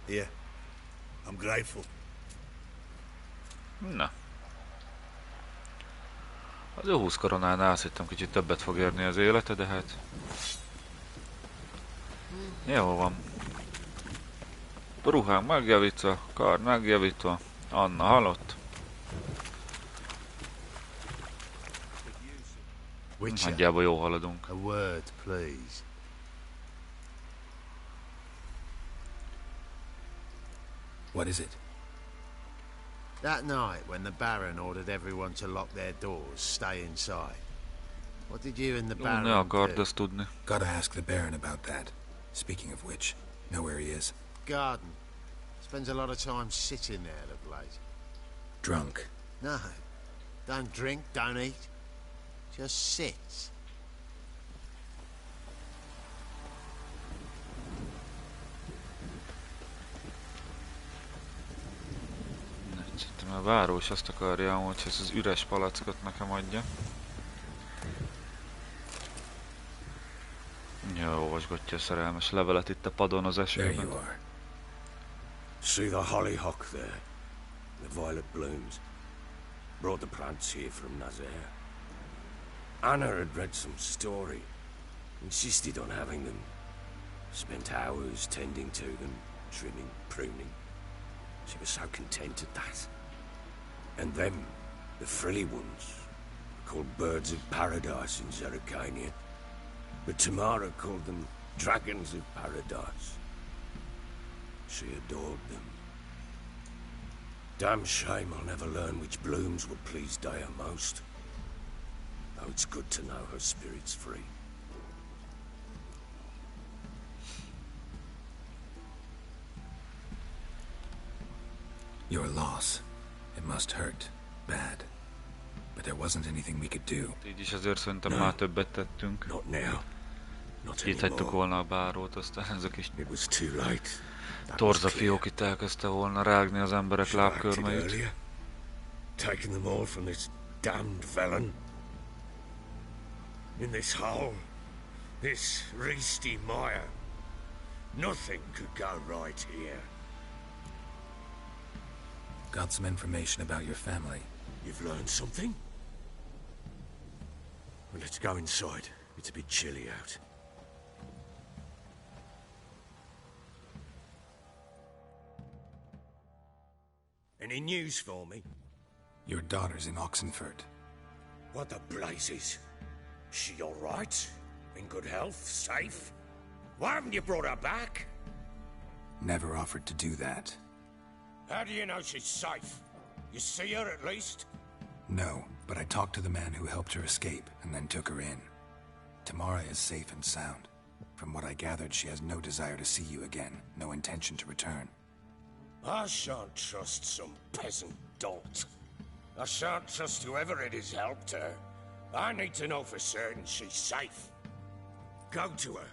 Here, I'm grateful. Na. Az jó 20 koronánál azt hittem kicsit többet fog érni az élete, de hát... Jó van. Ruhánk megjavítva, kard megjavítva, Anna halott. Witcher, Nagyjából jó haladunk. a word, please. What is it? That night when the Baron ordered everyone to lock their doors, stay inside. What did you and the Ó, Baron ne akard do? ezt tudni. Gotta ask the Baron about that. Speaking of which, know where he is? Garden. Spends a lot of time sitting there of late. Drunk. No. Don't drink, don't eat. Just sits. Szerintem a báró is azt akarja, hogy ez az üres palackot nekem adja. Ja, olvasgatja a szerelmes levelet itt a padon az There you esőben. are. See the hollyhock there? The violet blooms. Brought the plants here from Nazaire. Anna had read some story. Insisted on having them. Spent hours tending to them, trimming, pruning. She was so content at that. And them, the frilly ones, called birds of paradise in Zerrikania. But Tamara called them dragons of paradise. She adored them. Damn shame I'll never learn which blooms would please Dea most. Though it's good to know her spirit's free. Your loss. It must hurt. Bad. But there wasn't anything we could do. Így is azért szerintem már többet tettünk. Not now. Not Itt hagytuk anymore. volna a bárót, aztán ez a kis It was too late. That was torzafiók itt elkezdte volna rágni az emberek Should have acted lábkörmeit. earlier. Taken them all from this damned felon. In this hole, this reesty mire, nothing could go right here. Got some information about your family. You've learned something? Well, let's go inside. It's a bit chilly out. Any news for me? Your daughter's in Oxenfurt. What the blazes? She all right? In good health? Safe? Why haven't you brought her back? Never offered to do that. How do you know she's safe? You see her at least? No, but I talked to the man who helped her escape and then took her in. Tamara is safe and sound. From what I gathered, she has no desire to see you again, no intention to return. I shan't trust some peasant dolt. I shan't trust whoever it is helped her. I need to know for certain she's safe. Go to her.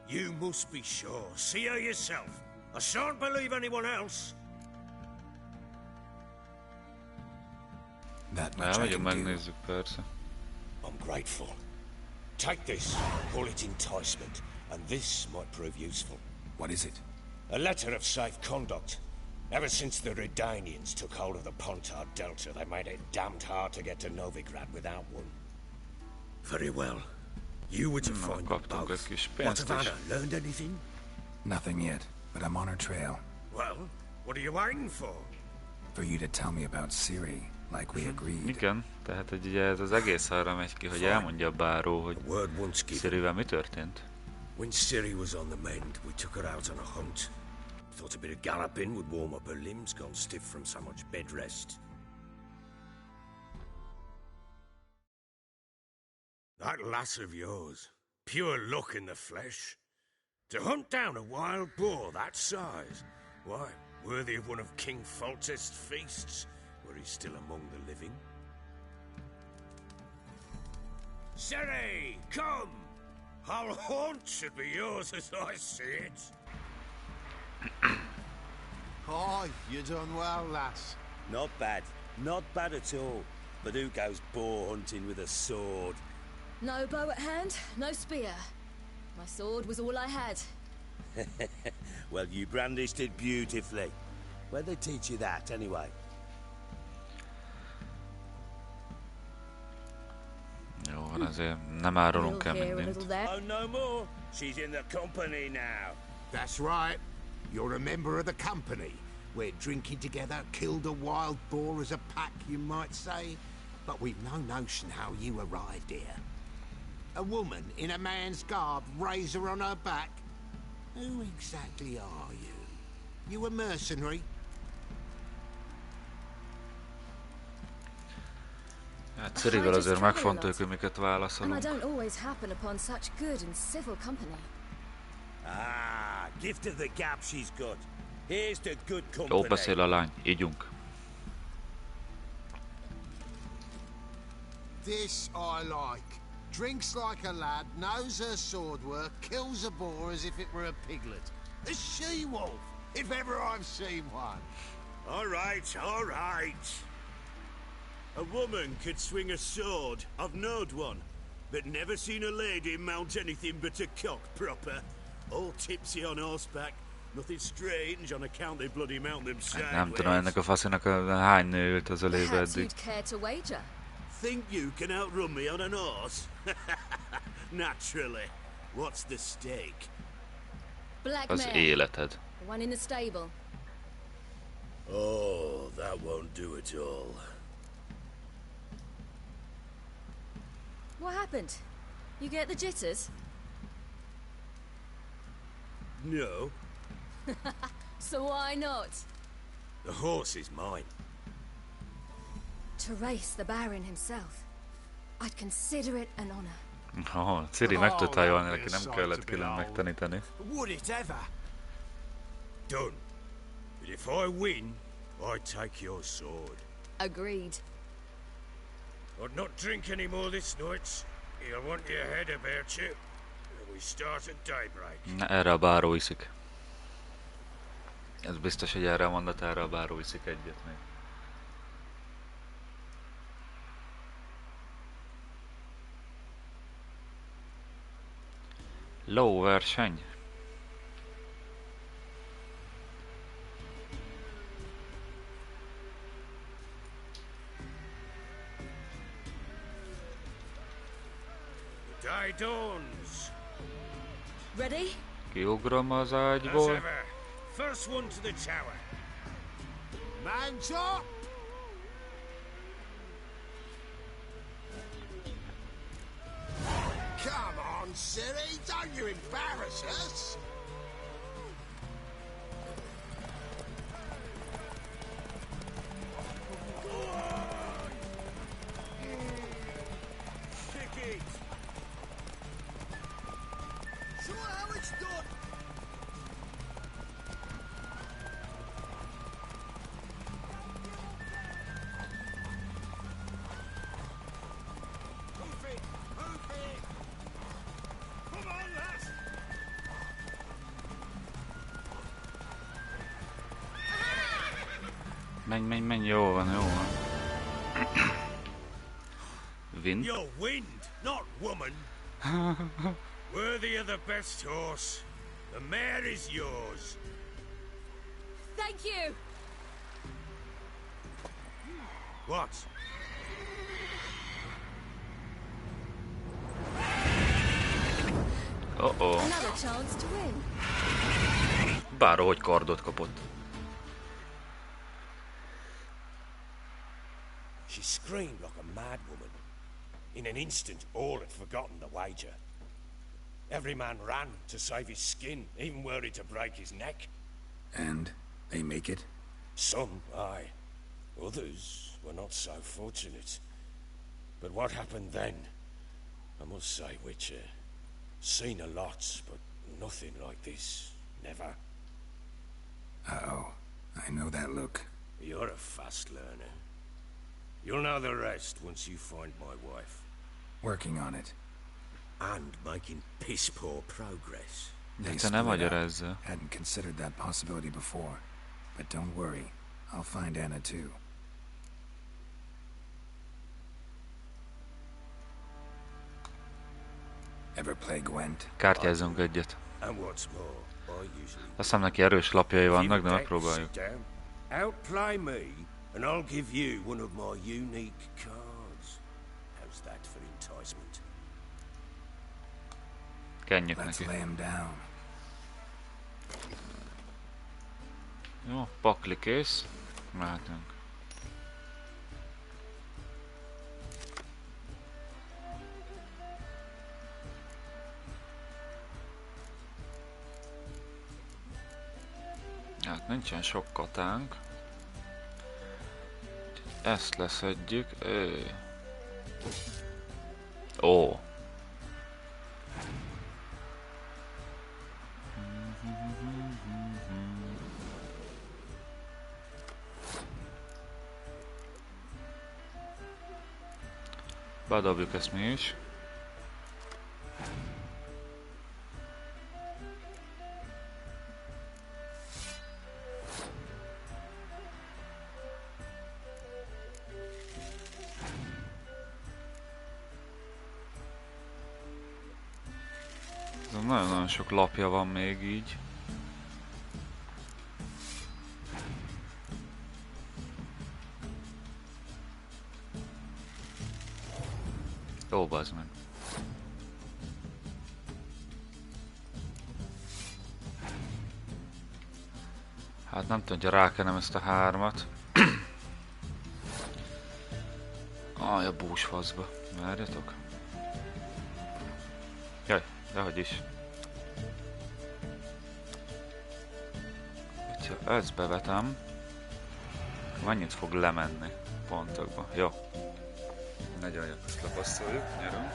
You must be sure. See her yourself. I shan't believe anyone else. That much I Elmegyünk, can do. megnézzük persze. I'm grateful. Take this. Call it enticement. And this might prove useful. What is it? A letter of safe conduct. Ever since the Redanians took hold of the Pontard Delta, they made it damned hard to get to Novigrad without one. Very well. You were to find them kaptunk both. egy kis What pénzt have is. Anna learned anything? Nothing yet, but I'm on her trail. Well, what are you waiting for? For you to tell me about Ciri, like we agreed. Igen, tehát hogy ugye ez az egész arra megy ki, hogy elmondja a báró, hogy A word once given. Cirivel mi történt. When Ciri was on the mend, we took her out on a hunt. Thought a bit of galloping would warm up her limbs, gone stiff from so much bed rest. That lass of yours, pure luck in the flesh. To hunt down a wild boar that size, why, worthy of one of King Foltest's feasts, were he still among the living. Ciri, come! Our haunt should be yours as I see it. Aye, you done well, lass. Not bad. Not bad at all. But who goes boar hunting with a sword? No bow at hand, no spear. My sword was all I had. Well, you brandished it beautifully. Where'd they teach you that, anyway? Jó, van azért nem árulunk el Little here, a mindent. little there. Oh, no more. She's in the company now. That's right. You're a member of the company. We're drinking together, killed a wild boar as a pack, you might say. But we've no notion how you arrived here. A woman in a man's garb, razor on her back? Who exactly are you? You a mercenary? Hát Cirivel azért megfontoljuk, hogy miket And I válaszolunk. don't always happen upon such good and civil company. Ah, gift of the gab she's got. Here's to good Jó company. beszél a lány, ígyunk. This I like. Drinks like a lad, knows her sword work, kills a boar as if it were a piglet. A she-wolf, if ever I've seen one. All right, all right. A woman could swing a sword. I've knowed one, but never seen a lady mount anything but a cock proper. All tipsy on horseback. Nothing strange on account they bloody mount them Nem sideways. tudom, ennek a faszinak hány nő ült az elébe Perhaps eddig. you'd care to wager. Think you can outrun me on an horse? Naturally. What's the stake? Black Az mare. életed. The one in the stable. Oh, that won't do it all. What happened? You get the jitters? No, So why not? the horse is mine. To race the Baron himself. I'd consider it an honor. Ciri meg tud hajolni, neki nem kellett külön megtanítani. Would it ever? Done. But if I win, I take your sword. Agreed. I'd not drink any more this night. You'll want your head about you. And we start at daybreak. Na, erre a báró iszik. Ez biztos, hogy erre a mondatára a báró iszik egyet még. Lóverseny. The day dawns. Ready? Kiugrom az As ágyból. ever, first one to the tower. Man top! Come on, Siri, don't you embarrass us! Kick it. Show how it's done! Hoof it. Hoof it. Come on, lads. Menj, menj, menj, jó van, jó van. Wind? You're wind, not woman. Worthy of the best horse. The mare is yours. Thank you! What? Oh-oh. Another chance to win. Báró, hogy kardot kapott. She screamed like a mad woman. In an instant, all had forgotten the wager. Every man ran to save his skin, even worried to break his neck. And they make it? Some, aye. Others were not so fortunate. But what happened then? I must say, Witcher, seen a lot, but nothing like this. Never. Uh-oh. I know that look. You're a fast learner. You'll know the rest once you find my wife. Working on it. And making piss-poor progress. They Te nem split up. magyarázza. Hadn't considered that possibility before. But don't worry. I'll find Anna too. Ever play Gwent? Kártyázzunk egyet. And what's more, I usually... Azt hiszem neki erős lapjai If you vannak, de bet, megpróbáljuk. sit down, outplay me, and I'll give you one of my unique cards. How's that for enticement? Kenjük Let's neki. lay him down. Jó, pakli kész. Mehetünk. Hát nincsen sok katánk. Ezt leszedjük. Ó. Bedobjuk ezt mi is. Nagyon-nagyon sok lapja van még így. Ó, bazd meg. Hát nem tudom, hogy rákenem ezt a 3-at. Aj, a búsfaszba. Várjatok. Jaj, dehogy is. Ha ezt bevetem, mennyit fog lemenni pontokba. Jó. Nagyon jó, ezt lepasszoljuk, nyerünk.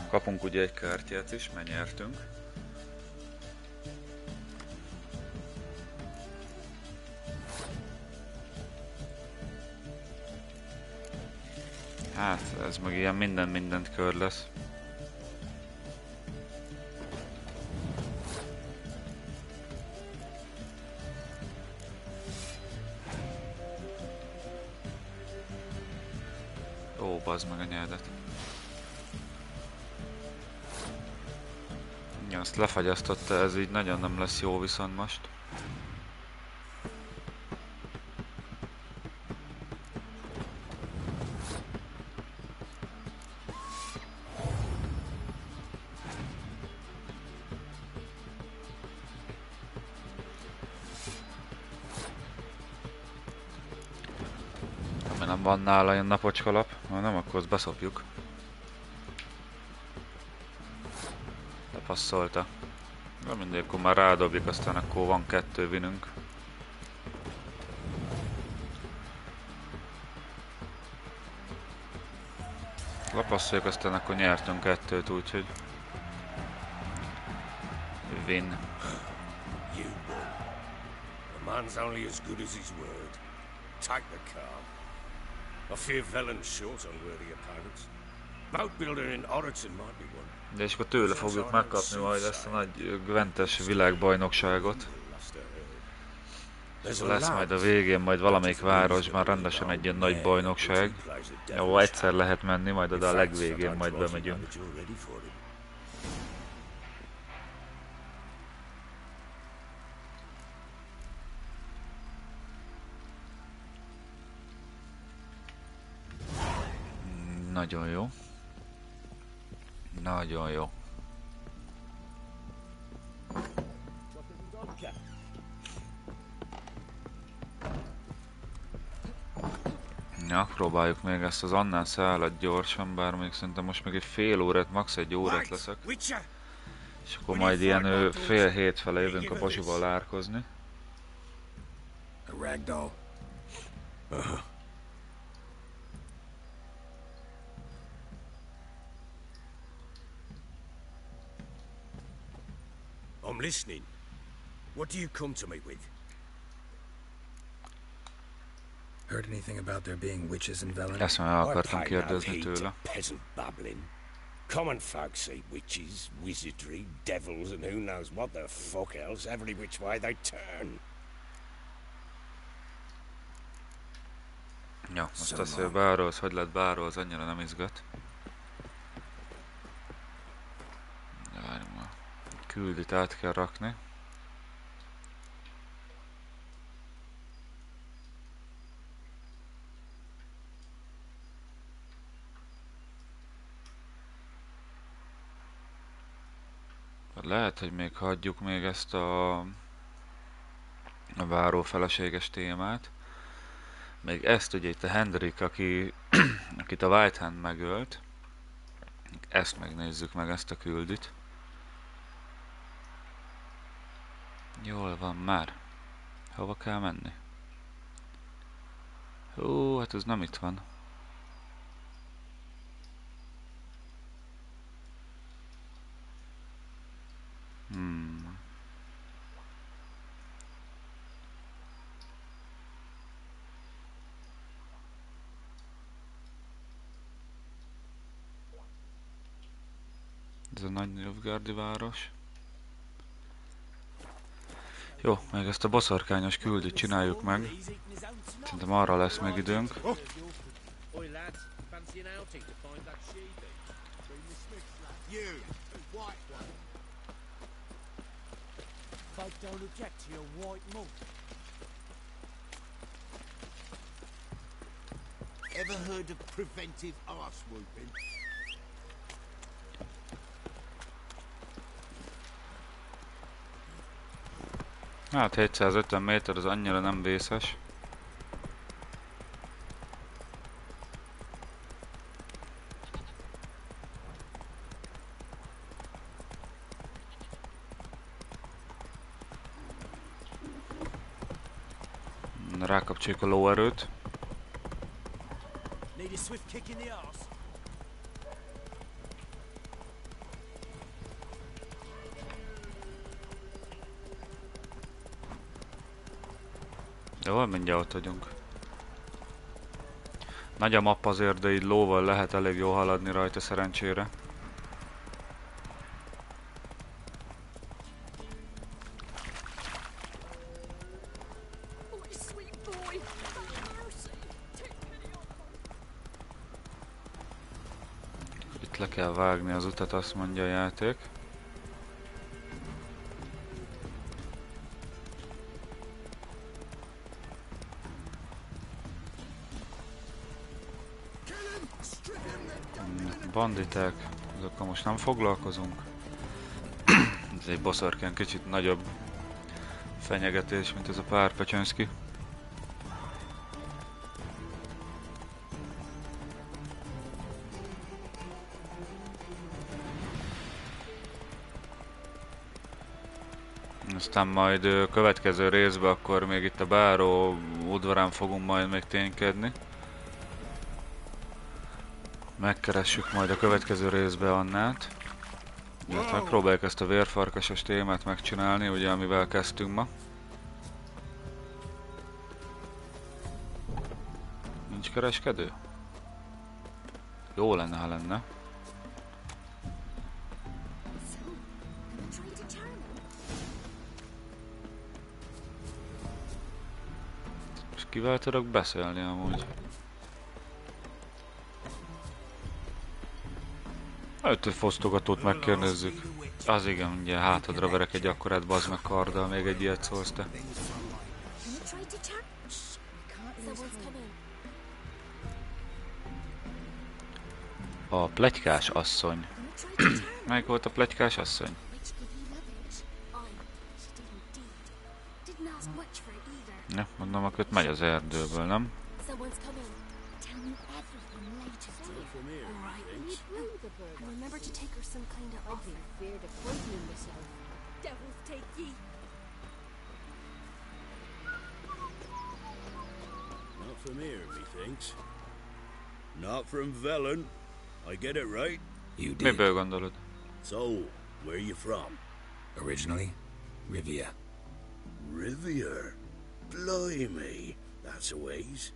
Kapunk ugye egy kártyát is, mert nyertünk. Hát, ez meg ilyen mindent kör lesz. Ó, bazd meg a nyeldet. Ja, azt lefagyasztotta, ez így nagyon nem lesz jó viszont most. Nem van nála ilyen napocskalap, ha nem, akkor azt beszopjuk. Lepasszolta. De mindegy, akkor már rádobjuk, aztán akkor van 2 vinünk. Lepasszoljuk, aztán akkor nyertünk 2-t, úgyhogy... Win. You won. A man's only as good as his word. Take the car. I fear Velen's short on worthy opponents. Boatbuilder in Oroton might be one. De és akkor tőle fogjuk megkapni majd ezt a nagy Gwentes világbajnokságot. Lesz majd a végén, majd valamelyik városban rendesen egy ilyen nagy bajnokság. Ahol egyszer lehet menni, majd oda a legvégén majd bemegyünk. Nagyon jó. Nagyon jó. Ja, próbáljuk még ezt az annál szállat gyorsan, bár még szerintem most még egy fél órát, max. egy órát leszek. És akkor majd ilyen fél 7 fele jövünk a Bozsival árkozni. A ragdoll. I'm listening. What do you come to me with? Heard anything about there being witches in Velen? Ezt már el akartam kérdezni tőle. Peasant babbling. Common folk see witches, wizardry, devils, and who knows what the fuck else every which way they turn. Ja, most az, hogy a báró, az hogy lett báró, az annyira nem izgat. Várjunk már. Küldit át kell rakni. Lehet, hogy még hagyjuk még ezt a váró feleséges témát. Még ezt ugye itt a Hendrik, akit a White Hand megölt. Ezt megnézzük meg, ezt a küldit. Jól van már. Hova kell menni? Ó, hát ez nem itt van. Ez a nagy Nilfgaardi város. Jó, még ezt a boszorkányos küldit csináljuk meg. Szerintem arra lesz még időnk. Ever heard of preventive arse whooping? Hát 750 méter, az annyira nem vészes. Rákapcsoljuk a lóerőt. Jó, mindjárt ott vagyunk. Nagy a map azért, de így lóval lehet elég jó haladni rajta szerencsére. Itt le kell vágni az utat, azt mondja a játék. Banditák, azokkal most nem foglalkozunk. Ez egy boszorkány, kicsit nagyobb fenyegetés, mint ez a pár Pecsönszki. Aztán majd következő részben akkor még itt a báró udvarán fogunk majd még ténykedni. Megkeressük majd a következő részbe Annát. Illetve megpróbáljuk ezt a vérfarkasos témát megcsinálni, ugye amivel kezdtünk ma. Nincs kereskedő? Jó lenne, ha lenne. És kivel tudok beszélni amúgy? Öt fosztogatót megkérdezzük. Az igen, ugye hátadra verek egy akkorát, bazd meg karddal, még egy ilyet szólsz te. A pletykás asszony. Melyik volt a pletykás asszony? Ne, mondom, akkor megy az erdőből, nem? Remember to take her some kind of offer. I'd be feared of poisoning myself. Devils take ye. Not from here, methinks. Not from Velen. I get it right? You did. Miből gondolod? So, where you from? Originally, Rivia. Rivia? Blimey, that's a ways.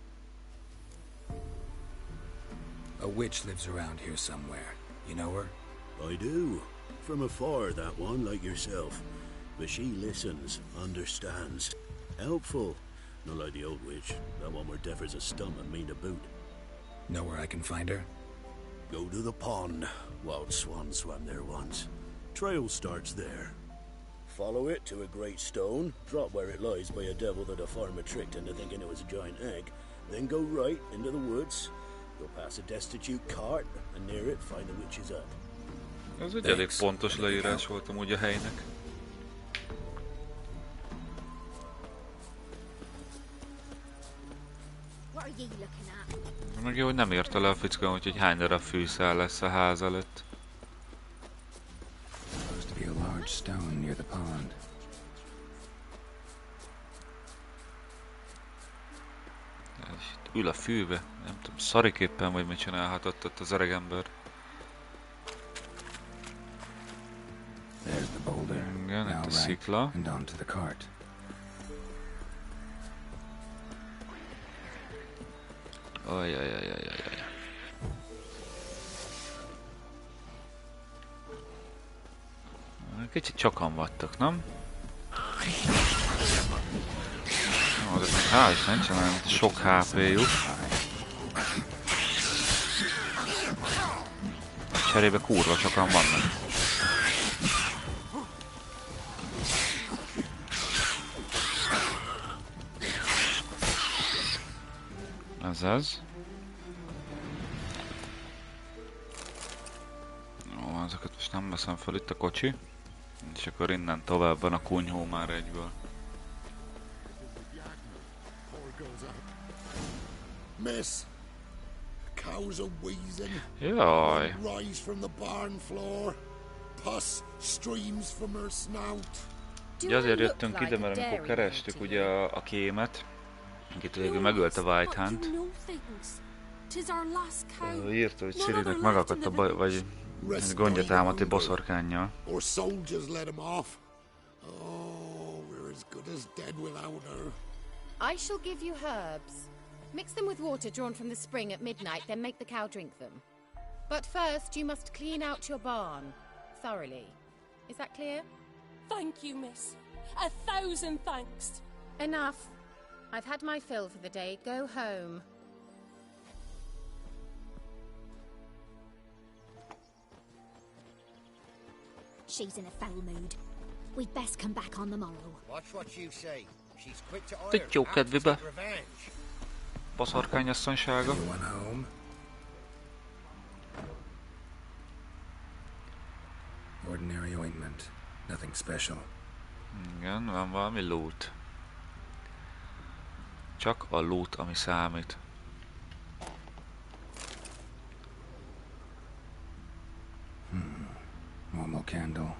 A witch lives around here somewhere. You know her? I do. From afar, that one, like yourself. But she listens, understands. Helpful. Not like the old witch. That one were deaf as a stump and mean to boot. Know where I can find her? Go to the pond. Wild swan swam there once. Trail starts there. Follow it to a great stone, drop where it lies by a devil that a farmer tricked into thinking it was a giant egg, then go right into the woods. Go past a destitute cart, and near it find the witch's hut. Ez egy elég pontos leírás volt amúgy a helynek. Meg jó, hogy nem írta le a fickó, úgyhogy hány darab fűszál lesz a ház előtt. Supposed to be a large stone near the pond. ül a fűbe. Nem tudom, szariképpen vagy mit csinálhatott ott az öreg ember. There's the boulder. Igen, Now itt a right, szikla. and onto the cart. Ajajajajajaj. Kicsit sokan vagytok, nem? Azoknak hál' is nincsen sok HP-juk. Cserébe kurva sokan vannak. Ez az. Jó, ezeket most nem veszem fel, itt a kocsi. És akkor innen tovább van a kunyhó már egyből. Miss, cows are wheezing. Jaj. Rise from the barn floor. Pus streams from her snout. Ugye azért jöttünk ide, mert amikor kerestük ugye a kémet, akit végül megölt a White Hunt, írta, hogy Cirinek megakadt a baj, vagy gondja támadt egy boszorkánnyal. Or soldiers let him off. Oh, we're as good as dead without her. I shall give you herbs. Mix them with water drawn from the spring at midnight, then make the cow drink them. But first, you must clean out your barn thoroughly. Is that clear? Thank you, miss. 1,000 thanks. Enough. I've had my fill for the day. Go home. She's in a foul mood. We'd best come back on the morrow. Watch what you say. She's quick to ire. Tök jó kedvébe. Take revenge. Boszorkányasszonysága. Ordinary ointment. Nothing special. Igen, van valami loot. Csak a loot, ami számít. Normal candle.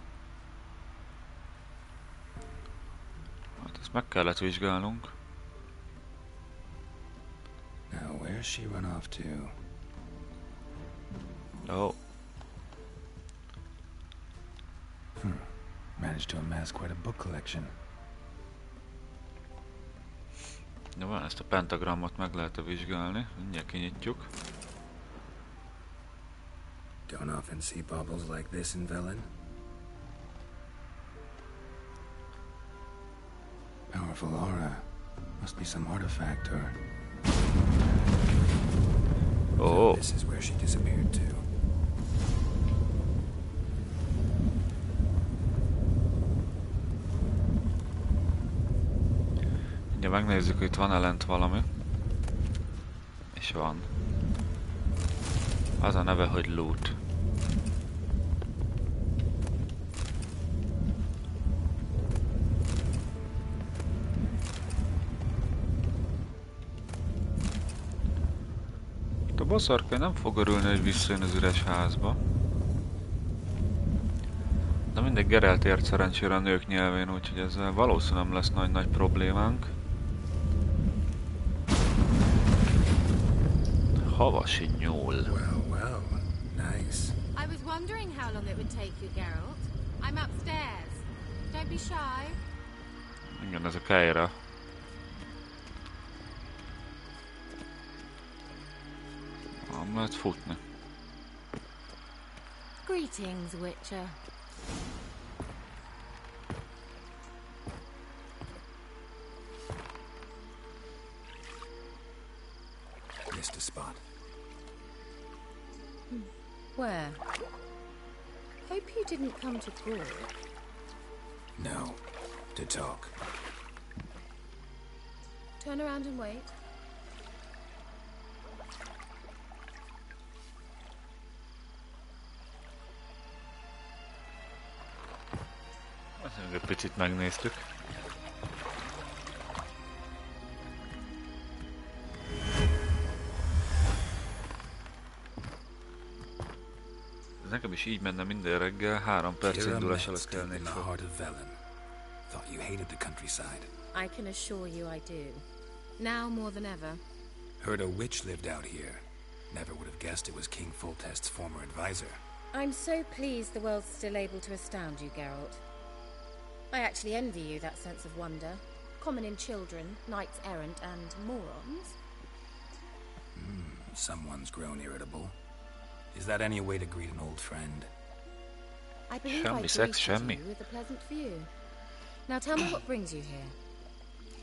Hát ezt meg kellett vizsgálnunk. Now, where's she run off to? Oh. Managed to amass quite a book collection. De van, ezt a pentagramot meg lehet vizsgálni. Mindjárt kinyitjuk. Don't often see baubles like this in Velen. Powerful aura. Must be some artifact or... Oh. So this is where she disappeared to. Ugye megnézzük, hogy itt van-e lent valami. És van. Az a neve, hogy loot. A boszorkány nem fog örülni, hogy visszajön az üres házba. De mindegy, Geralt ért szerencsére a nők nyelvén, úgyhogy ezzel valószínűleg nem lesz nagy problémánk. Havasi nyúl. Well, nice. I was wondering how long it would take you, Geralt. I'm upstairs. Don't be shy. Igen, ez a Keira. Nem lehet futni. Greetings, Witcher. Missed a spot. Where? Hope you didn't come to brawl. No, to talk. Turn around and wait. Egy picit megnéztük. Ez nekem is így menne minden reggel, 3 perc indulás előtt kelnék fel. Thought you hated the countryside. I can assure you I do. Now more than ever. Heard a witch lived out here. Never would have guessed it was King Foltest's former advisor. I'm so pleased the world's still able to astound you, Geralt. I actually envy you that sense of wonder. Common in children, knights errant, and morons. Someone's grown irritable. Is that any way to greet an old friend? I believe I greeted you with a pleasant view. Now tell me what brings you here.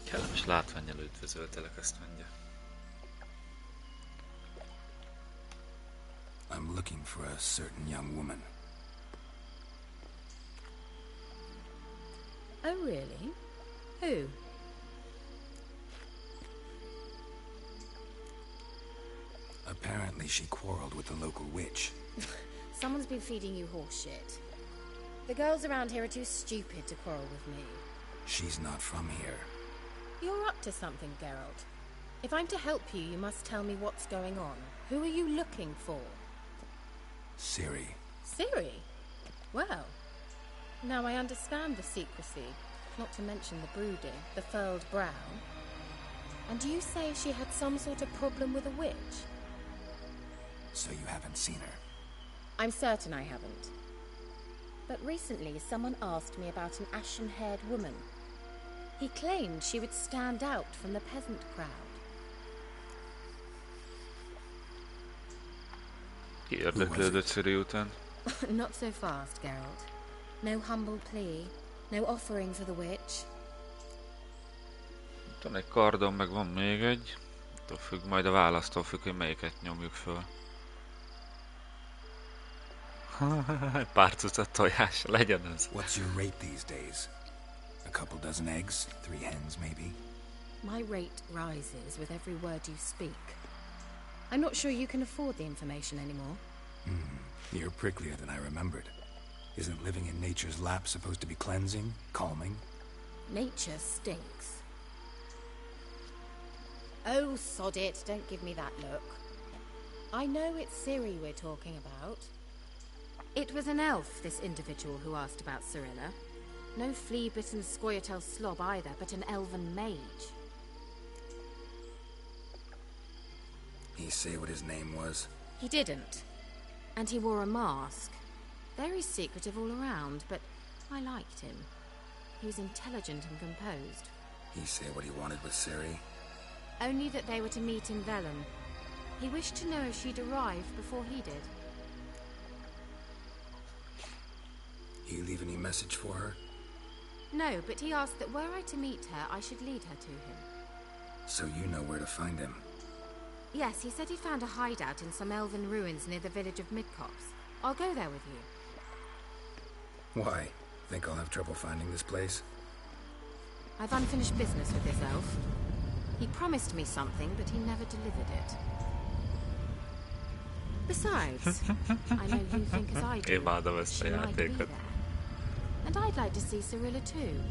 Kellemes látvánnyal üdvözöltelek, azt mondja. I'm looking for a certain young woman. Oh, really? Who? Apparently she quarreled with the local witch. Someone's been feeding you horseshit. The girls around here are too stupid to quarrel with me. She's not from here. You're up to something, Geralt. If I'm to help you, you must tell me what's going on. Who are you looking for? Ciri. Ciri? Well, now I understand the secrecy, not to mention the brooding, the furled brow. And you say she had some sort of problem with a witch? So you haven't seen her? I'm certain I haven't. But recently someone asked me about an ashen-haired woman. He claimed she would stand out from the peasant crowd. Ki érdeklődött Ciri után? Not so fast, Geralt. No humble plea, no offering for the witch. Van egy kardon, meg van még egy. Attól függ, majd a választól függ, hogy melyiket nyomjuk föl. Pár tucat tojás, legyen ez. What's your rate these days? A couple dozen eggs? 3 hens, maybe? My rate rises with every word you speak. I'm not sure you can afford the information anymore. You're pricklier than I remembered. Isn't living in nature's lap supposed to be cleansing, calming? Nature stinks. Oh, sod it, don't give me that look. I know it's Ciri we're talking about. It was an elf, this individual who asked about Cirilla. No flea-bitten Scoia'tael slob either, but an elven mage. He say what his name was? He didn't. And he wore a mask. Very secretive all around, but I liked him. He was intelligent and composed. He say what he wanted with Ciri? Only that they were to meet in Vellum. He wished to know if she'd arrived before he did. He leave any message for her? No, but he asked that were I to meet her, I should lead her to him. So you know where to find him? Yes, he said he found a hideout in some elven ruins near the village of Midcopse. I'll go there with you. Why? Think I'll have trouble finding this place? I've unfinished business with this elf. He promised me something, but he never delivered it. Besides, I know you think as I do. Imádom ezt a játékot. And I'd like to see Cirilla too.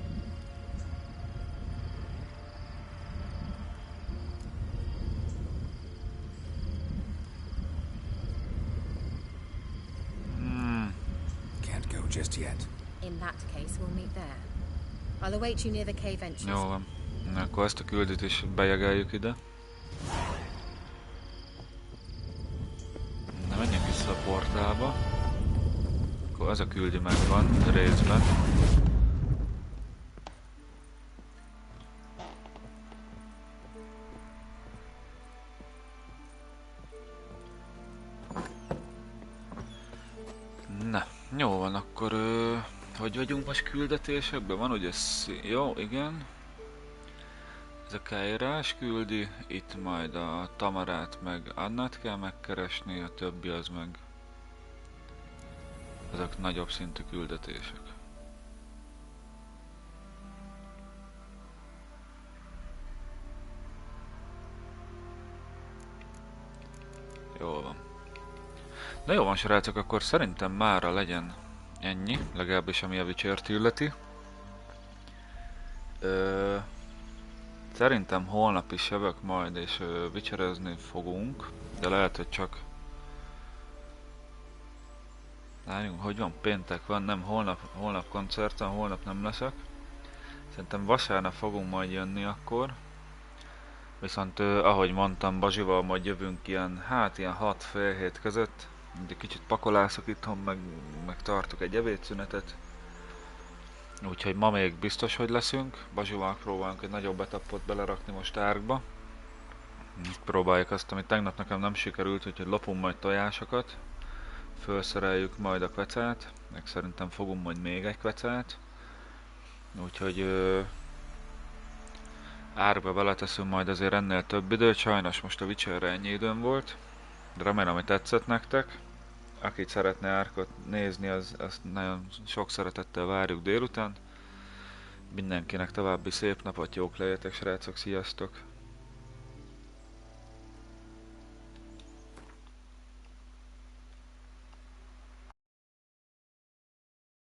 Can't go just yet. In that case, we'll meet there. I'll await you near the cave entrance. Jó van. Na, akkor ezt a küldetést bejegeljük ide. Na, menjünk vissza a portálba. Akkor az a küldi megvan részben. Na, jó van, akkor hogy vagyunk most küldetésekben? Van ugye jó, igen. Ez a Kairás küldi, itt majd a Tamarát meg Annát kell megkeresni, a többi az meg azok nagyobb szintű küldetések. Jól van. Na jó van, srácok, akkor szerintem mára legyen ennyi, legalábbis ami a Witchert illeti. Szerintem holnap is jövök majd és Witcherezni fogunk, de lehet, hogy csak... Lájunk, hogy van, péntek van, nem, holnap koncerten, holnap nem leszek. Szerintem vasárnap fogunk majd jönni akkor. Viszont ahogy mondtam, Bazsival majd jövünk ilyen, hát ilyen 6 fél 7 között. Egy kicsit pakolászok itthon, meg tartok egy ebédszünetet. Úgyhogy ma még biztos, hogy leszünk. Bazsival próbálunk egy nagyobb etapot belerakni most árkba. Próbáljuk azt, amit tegnap nekem nem sikerült, úgyhogy lopunk majd tojásokat. Fölszereljük majd a kvecát, meg szerintem fogunk majd még egy kvecát. Úgyhogy árkba beleteszünk majd azért ennél több időt, sajnos most a Witcherre ennyi időm volt. De remélem, hogy tetszett nektek. Akit szeretne árkot nézni, azt nagyon sok szeretettel várjuk délután. Mindenkinek további szép napot, jók legyetek srácok, sziasztok!